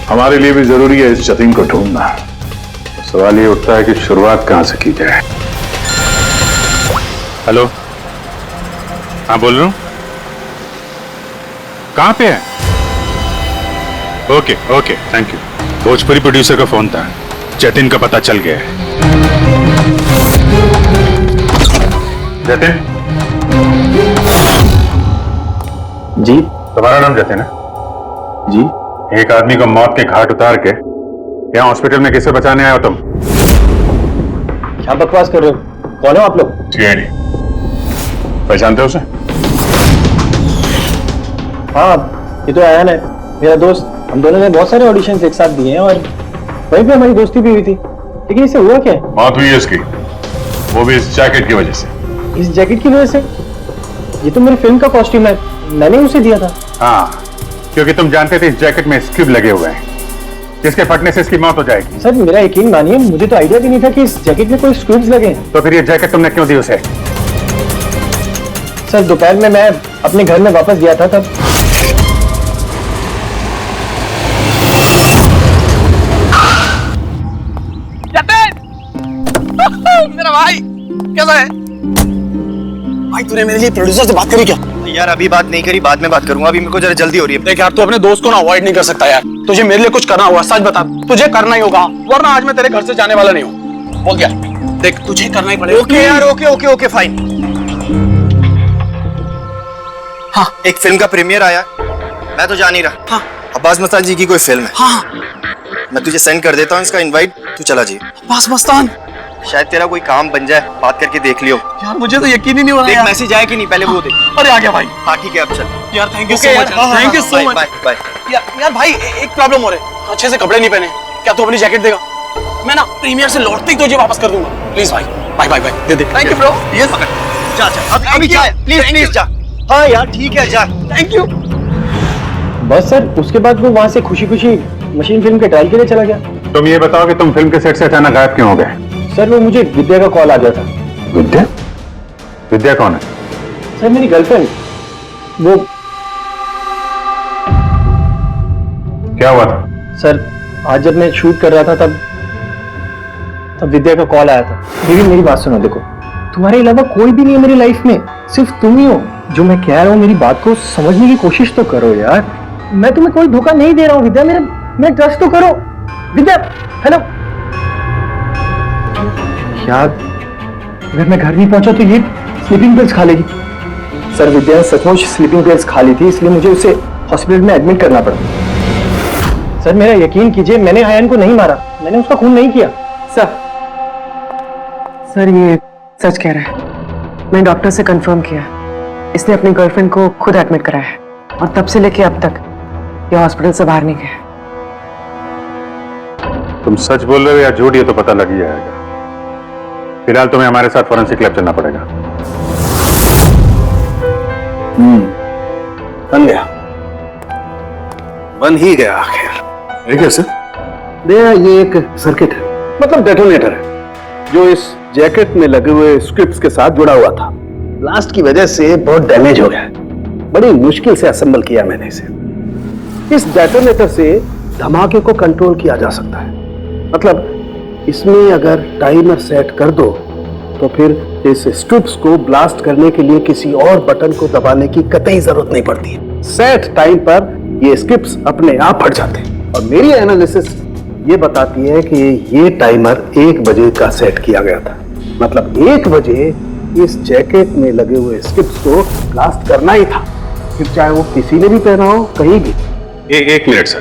हमारे लिए भी जरूरी है इस जतिन को ढूंढना।
सवाल ये उठता है कि शुरुआत कहां से की जाए। हेलो, हाँ बोल रहा हूं। कहां पे है? Okay okay, thank you. Bhojpuri producer का फोन था, जतिन का पता चल गया है। जतिन
जी,
तुम्हारा नाम जतिन है?
जी।
एक आदमी को मौत के घाट उतार के यहाँ हॉस्पिटल में किसे बचाने आए हो तुम?
क्या बकवास कर रहे हो? कौन हो आप लोग?
सीआईडी। पहचानते हो उसे?
हाँ, ये तो अयान है, मेरा दोस्त। हम दोनों ने बहुत सारे ऑडिशंस एक साथ दिए हैं और वहीं पे हमारी दोस्ती भी हुई थी। लेकिन इसे हुआ क्या?
मौत हुई है इसकी, वो भी इस जैकेट की वजह से।
इस जैकेट की वजह से? ये तो मेरी फिल्म का कॉस्ट्यूम है, मैंने उसे दिया था।
हाँ, क्योंकि तुम जानते थे इस जैकेट में स्क्यूब लगे हुए हैं, जिसके फटने से इसकी मौत हो जाएगी।
सर मेरा यकीन मानिए, मुझे तो आइडिया भी नहीं था कि इस जैकेट में कोई स्क्यूब्स लगे हैं।
तो फिर ये जैकेट तुमने क्यों दी उसे?
सर दोपहर में मैं अपने घर में वापस गया था तब।
मेरा भाई कैसा है? भाई तूने मेरे लिए प्रोड्यूसर से बात करी क्या?
यार अभी बात नहीं करी, बाद में बात करूंगा, अभी मेरे को जरा जल्दी हो रही है।
देख यार, तू अपने दोस्त को ना अवॉइड नहीं कर सकता यार। तुझे मेरे लिए कुछ करना होगा, सच बता। तुझे करना ही होगा, वरना आज मैं तेरे घर से जाने वाला नहीं हूँ। बोल दिया, देख तुझे करना ही पड़ेगा।
ओके यार, ओके ओके ओके फाइन। हाँ, एक फिल्म का प्रीमियर आया, मैं तो जा नहीं रहा। हाँ, अब्बास मस्तान जी की कोई फिल्म है।
हाँ,
मैं तुझे सेंड कर देता हूँ इसका इनवाइट, तू चला जी।
अब्बास मस्तान,
शायद तेरा कोई काम बन जाए, बात करके देख लियो।
यार मुझे तो यकीन ही नहीं हो रहा।
देख मैसेज आया कि नहीं, पहले वो देख।
अरे आ गया भाई।
हाँ ठीक है, अब चल
यार। Thank you so much, thank you so much.
Bye bye.
यार भाई एक प्रॉब्लम हो रही है, अच्छे से कपड़े नहीं पहने। क्या तू अपनी जैकेट देगा? मैं ना प्रीमियर से लौटते ही तुझे वापस कर दूंगा। प्लीज भाई, बाय बाय बाय, दे दे। Thank you bro.
यस पकड़, जा जा अभी जा, प्लीज प्लीज जा। हाँ यार ठीक है, जा।
Thank you.
बस सर, उसके बाद वो वहां से खुशी खुशी मशीन फिल्म के ट्रायल के लिए चला गया।
तुम ये बताओ कि तुम फिल्म के सेट से अचानक गायब क्यों हो गए?
सर वो मुझे विद्या का कॉल आ गया था।
विद्या? विद्या कौन है?
सर मेरी गर्लफ्रेंड। वो
क्या हुआ था?
सर आज जब मैं शूट कर रहा था तब विद्या का कॉल आया था। मेरी बात सुनो, देखो तुम्हारे अलावा कोई भी नहीं है मेरी लाइफ में, सिर्फ तुम ही हो। जो मैं कह रहा हूँ मेरी बात को समझने की कोशिश तो करो यार।
मैं तुम्हें कोई धोखा नहीं दे रहा हूँ विद्या, मेरा ट्रस्ट तो करो विद्या। हेलो, यार अगर मैं घर नहीं पहुंचा तो ये स्लीपिंग पिल्स खा लेगी। सर विद्या सचमुच स्लीपिंग पिल्स खा ली थी, इसलिए मुझे उसे हॉस्पिटल में एडमिट करना पड़ा। सर मेरा यकीन कीजिए, मैंने आयन को नहीं मारा, मैंने उसका खून नहीं किया।
सर ये सच कह रहा है। मैंने डॉक्टर से कंफर्म किया, इसने अपनी गर्लफ्रेंड को खुद एडमिट कराया है और तब से लेके अब तक ये हॉस्पिटल से बाहर नहीं गया।
तुम सच बोल रहे हो या झूठ, ये तो पता लग ही जाएगा। फिलहाल तुम्हें हमारे साथ फॉरेंसिक लैब चलना पड़ेगा।
बन गया, बन ही गया आखिर।
ये कैसे?
ये एक सर्किट है, मतलब डेटोनेटर है, जो इस जैकेट में लगे हुए स्ट्रिप्स के साथ जुड़ा हुआ था। ब्लास्ट की वजह से बहुत डैमेज हो गया है, बड़ी मुश्किल से असेंबल किया मैंने इसे। इस डेटोनेटर से धमाके को कंट्रोल किया जा सकता है, मतलब इसमें अगर टाइमर सेट कर दो तो फिर इस स्ट्रिप्स को ब्लास्ट करने के लिए किसी और बटन को दबाने की कतई जरूरत नहीं पड़ती। सेट टाइम पर ये स्ट्रिप्स अपने आप फट जाते हैं और मेरी एनालिसिस ये बताती है कि ये टाइमर 1 बजे का सेट किया गया था, मतलब 1 बजे इस जैकेट में लगे हुए स्ट्रिप्स को ब्लास्ट करना ही था, फिर चाहे वो किसी ने भी पहना हो कहीं भी।
एक मिनट सर,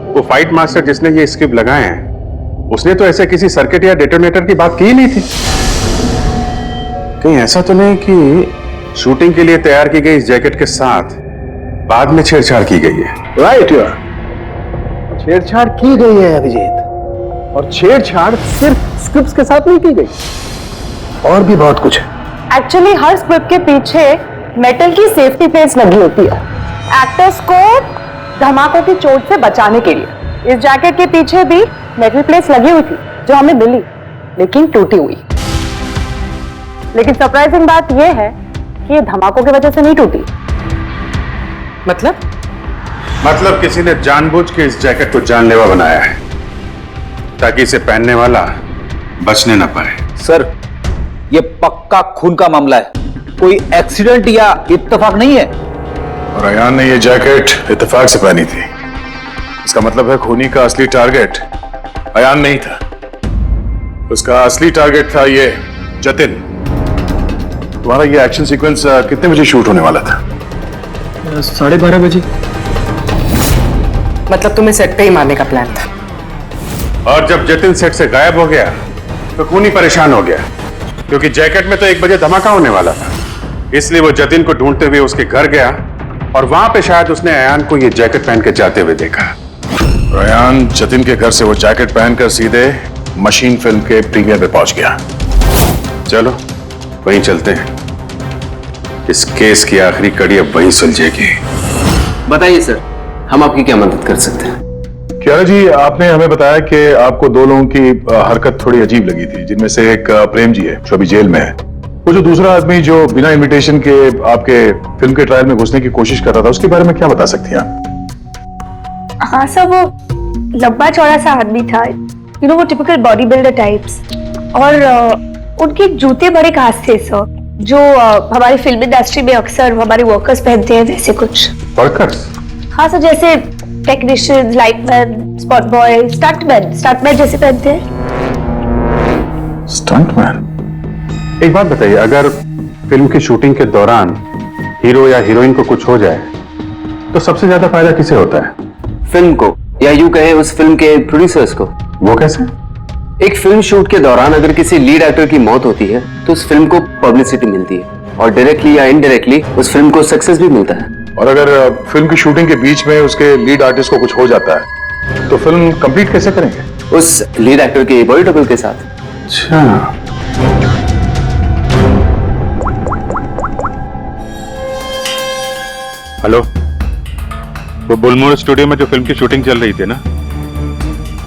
वो फाइट मास्टर जिसने ये स्क्रिप्ट लगाए हैं, उसने तो ऐसे किसी सर्किट या डेटोनेटर की बात की ही नहीं थी। कहीं ऐसा तो नहीं कि शूटिंग के लिए तैयार की गई इस जैकेट के साथ बाद में छेड़छाड़ की गई है?
राइट, छेड़छाड़ की गई है अभिजीत, और छेड़छाड़ सिर्फ स्क्रिप्ट्स के साथ नहीं की गई, और भी बहुत कुछ है।
एक्चुअली हर स्क्रिप्ट के पीछे मेटल की सेफ्टी प्लेट्स लगी होती है, एक्टर्स को धमाकों की चोट से बचाने के लिए। इस जैकेट के पीछे भी मेटल प्लेट्स लगी हुई थी, जो हमें मिली लेकिन टूटी हुई। लेकिन सरप्राइजिंग बात यह है कि ये धमाकों की वजह से नहीं टूटी।
मतलब किसी ने जानबूझ के इस जैकेट को जानलेवा बनाया है ताकि इसे पहनने वाला बचने ना पाए।
सर ये पक्का खून का मामला है, कोई एक्सीडेंट या इत्तेफाक नहीं है।
और अयान ने ये जैकेट इत्तेफाक से पहनी थी, इसका मतलब है खूनी का असली टारगेट अयान नहीं था, उसका असली टारगेट था ये जतिन। तुम्हारा ये एक्शन सीक्वेंस कितने बजे शूट होने वाला था?
12:30 बजे।
मतलब तुम्हें सेट पे ही मारने का प्लान था?
और जब जतिन सेट से गायब हो गया तो खूनी परेशान हो गया, क्योंकि जैकेट में तो 1 बजे धमाका होने वाला था। इसलिए वो जतिन को ढूंढते हुए उसके घर गया और वहां पे शायद उसने अयान को ये जैकेट पहन के जाते हुए देखा। और अयान जतिन के घर से वो जैकेट पहनकर सीधे मशीन फिल्म के प्रीमियर पे पहुंच गया। चलो वहीं चलते हैं, इस केस की आखिरी कड़ी अब वहीं सुलझेगी।
बताइए सर, हम आपकी क्या मदद कर सकते हैं?
क्यारा जी, आपने हमें बताया कि आपको 2 लोगों की हरकत थोड़ी अजीब लगी थी, जिनमें से एक प्रेम जी है जो अभी जेल में है। वो जो दूसरा आदमी जो बिना इनविटेशन के आपके फिल्म के ट्रायल में घुसने की कोशिश कर रहा था, उसके बारे में क्या बता सकती हैं आप?
हाँ सर, वो लंबा चौड़ा सा आदमी था, यू नो वो टिपिकल बॉडी बिल्डर टाइप्स, और उनके जूते बड़े खास थे सर, जो हमारी फिल्म इंडस्ट्री में अक्सर हमारे वर्कर्स पहनते हैं, वैसे कुछ।
वर्कर्स?
हाँ सर, जैसे technician, lightman, spot boy, stuntman जैसे पहनते हैं।
स्टंटमैन? एक बात बताइए, अगर फिल्म की शूटिंग के दौरान हीरो या हीरोइन को कुछ हो जाए तो सबसे ज्यादा फायदा किसे होता है?
फिल्म को, या यूं कहें उस फिल्म के प्रोड्यूसर्स को।
वो कैसे?
एक फिल्म शूट के दौरान अगर किसी लीड एक्टर की मौत होती है तो उस फिल्म को पब्लिसिटी मिलती है, और डायरेक्टली या इनडायरेक्टली उस फिल्म को सक्सेस भी मिलता है।
और अगर फिल्म की शूटिंग के बीच में उसके लीड आर्टिस्ट को कुछ हो जाता है तो फिल्म कंप्लीट कैसे करेंगे?
उस लीड एक्टर के बॉडी डबल के साथ।
अच्छा, हेलो, वो बुलमोर स्टूडियो में जो फिल्म की शूटिंग चल रही थी ना,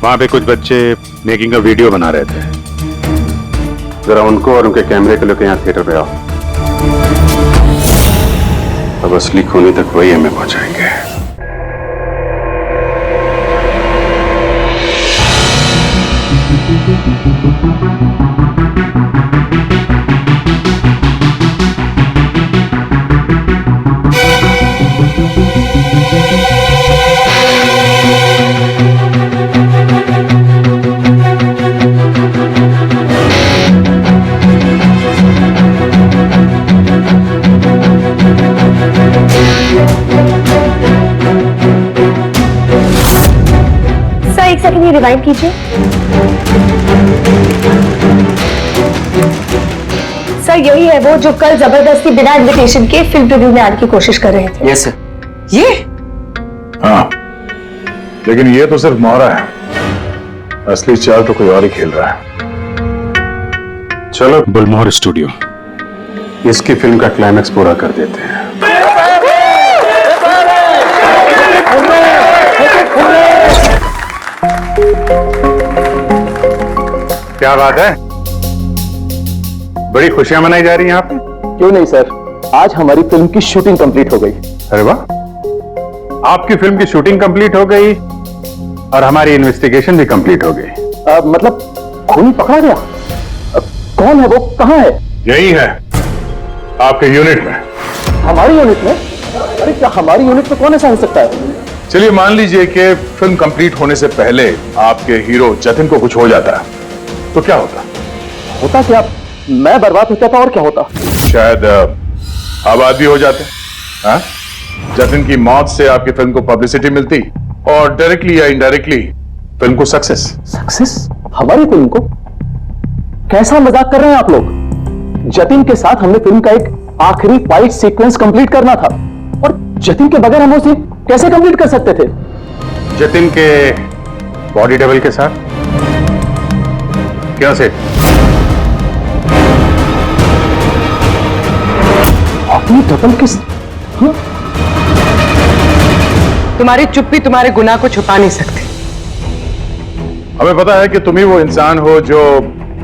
वहां पे कुछ बच्चे मेकिंग का वीडियो बना रहे थे। जरा उनको और उनके कैमरे को लेकर यहाँ थिएटर पे आओ। अब असली खूनी तक वही हमें पहुंचाएंगे।
एक सेकंड ये रिवाइंड कीजिए। सर यही है वो जो कल जबरदस्ती बिना इनविटेशन के फिल्म रिव्यू में आने की कोशिश कर रहे थे।
Yes sir.
ये
हाँ, लेकिन ये तो सिर्फ मोहरा है, असली चाल तो कोई और ही खेल रहा है। चलो गुलमोहर स्टूडियो, इसकी फिल्म का क्लाइमैक्स पूरा कर देते हैं। क्या बात है, बड़ी खुशियां मनाई जा रही हैं यहाँ पे?
क्यों नहीं सर, आज हमारी फिल्म की शूटिंग कंप्लीट हो गई।
अरे वाह, आपकी फिल्म की शूटिंग कंप्लीट हो गई और हमारी इन्वेस्टिगेशन भी कंप्लीट हो गई।
मतलब खून पकड़ा गया? कौन है वो, कहाँ है?
यही है आपके यूनिट में।
हमारी यूनिट में? अरे क्या हमारी यूनिट में कौन ऐसा हो सकता है?
चलिए मान लीजिए कि फिल्म कंप्लीट होने से पहले आपके हीरो जतिन को कुछ हो जाता है, तो क्या होता?
होता क्या? मैं बर्बाद हो जाता और क्या होता?
शायद आबाद भी हो जाते। हाँ? जतिन की मौत से आपकी फिल्म को पब्लिसिटी मिलती और डायरेक्टली या इनडायरेक्टली फिल्म को सक्सेस।
सक्सेस? हमारी फिल्म को? कैसा मजाक कर रहे हैं आप लोग? जतिन के साथ हमने फिल्म का एक आखिरी फाइट सीक्वेंस कंप्लीट करना था और जतिन के बगैर हम उसे कैसे कंप्लीट कर सकते थे?
जतिन के बॉडी डबल के साथ? क्यों से?
अपनी डबल किस? हाँ?
तुम्हारी चुप्पी तुम्हारे गुनाह को छुपा नहीं सकती।
हमें पता है कि तुम ही वो इंसान हो जो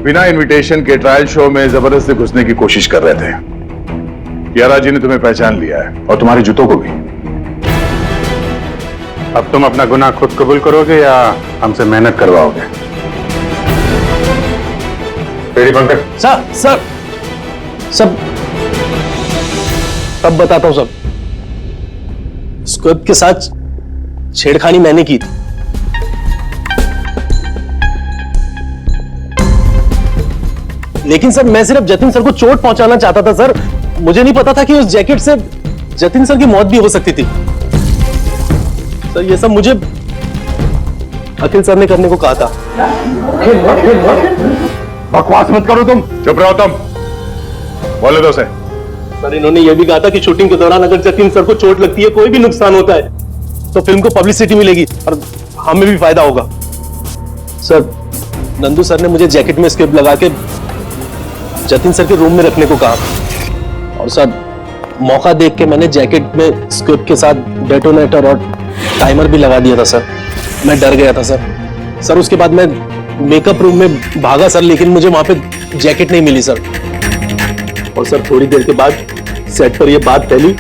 बिना इनविटेशन के ट्रायल शो में जबरदस्ती घुसने की कोशिश कर रहे थे। यारा जी ने तुम्हें पहचान लिया है और तुम्हारे जूतों को भी। अब तुम अपना गुनाह खुद कबूल करोगे या हमसे मेहनत करवाओगे? रेडी पंकज?
सर सब तब बताता हूं। सब स्क्रिप्ट के साथ छेड़खानी मैंने की थी। लेकिन सर मैं सिर्फ जतिन सर को चोट पहुंचाना चाहता था सर। मुझे नहीं पता था कि उस जैकेट से जतिन सर की मौत भी हो सकती थी। सर ये सब मुझे अखिल सर ने करने को कहा था।
बकवास मत करो तुम, चुप रहो तुम। बोले दो से।
सर इन्होंने ये भी कहा था कि शूटिंग के दौरान अगर जतिन सर को चोट लगती है, कोई भी नुकसान होता है, तो फिल्म को पब्लिसिटी मिलेगी और हमें भी फायदा होगा। सर नंदू सर ने मुझे जैकेट में स्क्रिप्ट लगा के जतिन सर के रूम में रखने को कहा और सर मौका देख के मैंने जैकेट में स्क्रिप्ट के साथ डेटोनेटर और टाइमर भी लगा दिया था सर। मैं डर गया था सर। सर उसके बाद मैं मेकअप रूम में भागा सर, लेकिन मुझे वहां पे जैकेट नहीं मिली सर। और सर थोड़ी देर के बाद सेट पर यह बात फैली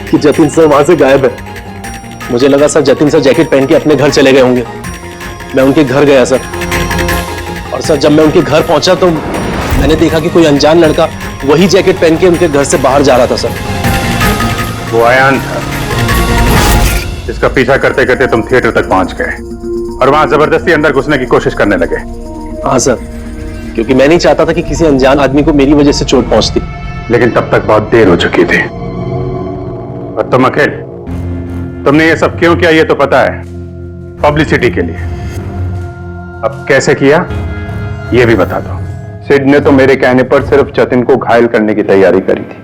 कि जतिन सर वहां से गायब है। मुझे लगा सर जतिन सर जैकेट पहन के अपने घर चले गए होंगे। मैं उनके घर गया सर और सर जब मैं उनके घर पहुंचा तो मैंने देखा कि कोई अनजान लड़का वही जैकेट पहन के उनके घर से बाहर जा रहा था सर।
वो आयान था जिसका पीछा करते करते तुम थिएटर तक पहुंच गए और वहां जबरदस्ती अंदर घुसने की कोशिश करने लगे।
हाँ सर, क्योंकि मैं नहीं चाहता था कि किसी अनजान आदमी को मेरी वजह से चोट पहुंचती।
लेकिन तब तक बहुत देर हो चुकी थी। और तुम अखिल, तुमने ये सब क्यों किया ये तो पता है, पब्लिसिटी के लिए। अब कैसे किया ये भी बता दो।
सिड ने तो मेरे कहने पर सिर्फ जतिन को घायल करने की तैयारी करी थी,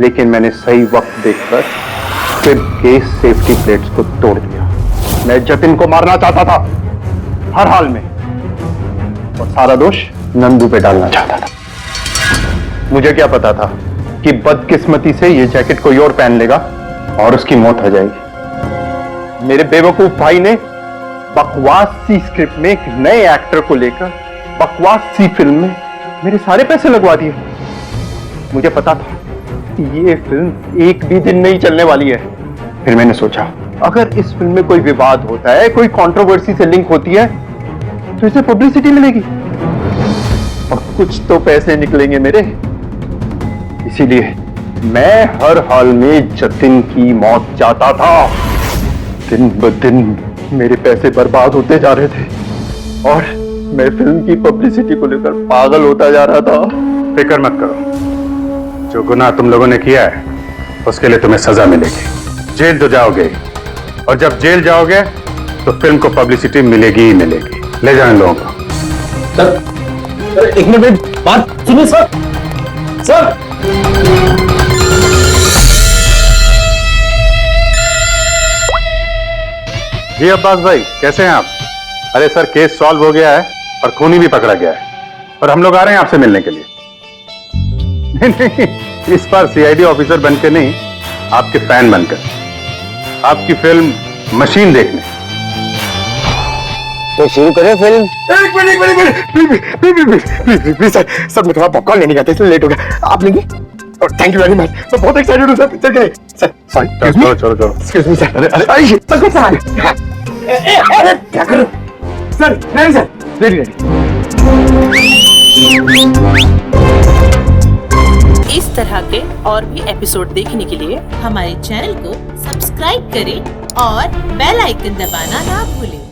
लेकिन मैंने सही वक्त देखकर सिड के सेफ्टी प्लेट्स को तोड़ दिया। मैं जतिन को मारना चाहता था हर हाल में, और सारा दोष नंदू पे डालना चाहता था। मुझे क्या पता था कि बदकिस्मती से ये जैकेट कोई और पहन लेगा और उसकी मौत हो जाएगी। मेरे बेवकूफ भाई ने बकवास सी स्क्रिप्ट में एक नए एक्टर को लेकर बकवास सी फिल्म में मेरे सारे पैसे लगवा दिए। मुझे पता था कि ये फिल्म एक भी दिन नहीं चलने वाली है। फिर मैंने सोचा अगर इस फिल्म में कोई विवाद होता है, कोई कंट्रोवर्सी से लिंक होती है, तो इसे पब्लिसिटी मिलेगी और कुछ तो पैसे निकलेंगे मेरे। इसीलिए मैं हर हाल में जतिन की मौत चाहता था। दिन ब दिन मेरे पैसे बर्बाद होते जा रहे थे और मैं फिल्म की पब्लिसिटी को लेकर पागल होता जा रहा था।
फिक्र मत करो, जो गुनाह तुम लोगों ने किया है उसके लिए तुम्हें सजा मिलेगी। जेल तो जाओगे और जब जेल जाओगे तो फिल्म को पब्लिसिटी मिलेगी ही मिलेगी। ले जाओ इन लोगों को।
सर एक मिनट बात सुनिए सर। सर
जी अब्बास भाई, कैसे हैं आप? अरे सर, केस सॉल्व हो गया है और खूनी भी पकड़ा गया है और हम लोग आ रहे हैं आपसे मिलने के लिए। नहीं, इस बार सीआईडी ऑफिसर बनकर नहीं, आपके फैन बनकर, आपकी फिल्म मशीन देखने।
तो शुरू करें फिल्म।
एक मिनट प्लीज सर, मैं थोड़ा पॉपकॉर्न लेने गया था इसलिए लेट हो गया। आप लेंगे? थैंक यू वेरी मच, मैं बहुत एक्साइटेड हूँ सर पिक्चर के लिए। सर सॉरी,
चलो चलो चलो,
एक्सक्यूज मी सर। अरे सर कुछ सर, अरे क्या करूं सर? नहीं सर, रेडी रेडी।
इस तरह के और भी एपिसोड देखने के लिए हमारे चैनल को सब्सक्राइब करें और बेल आइकन दबाना ना भूलें।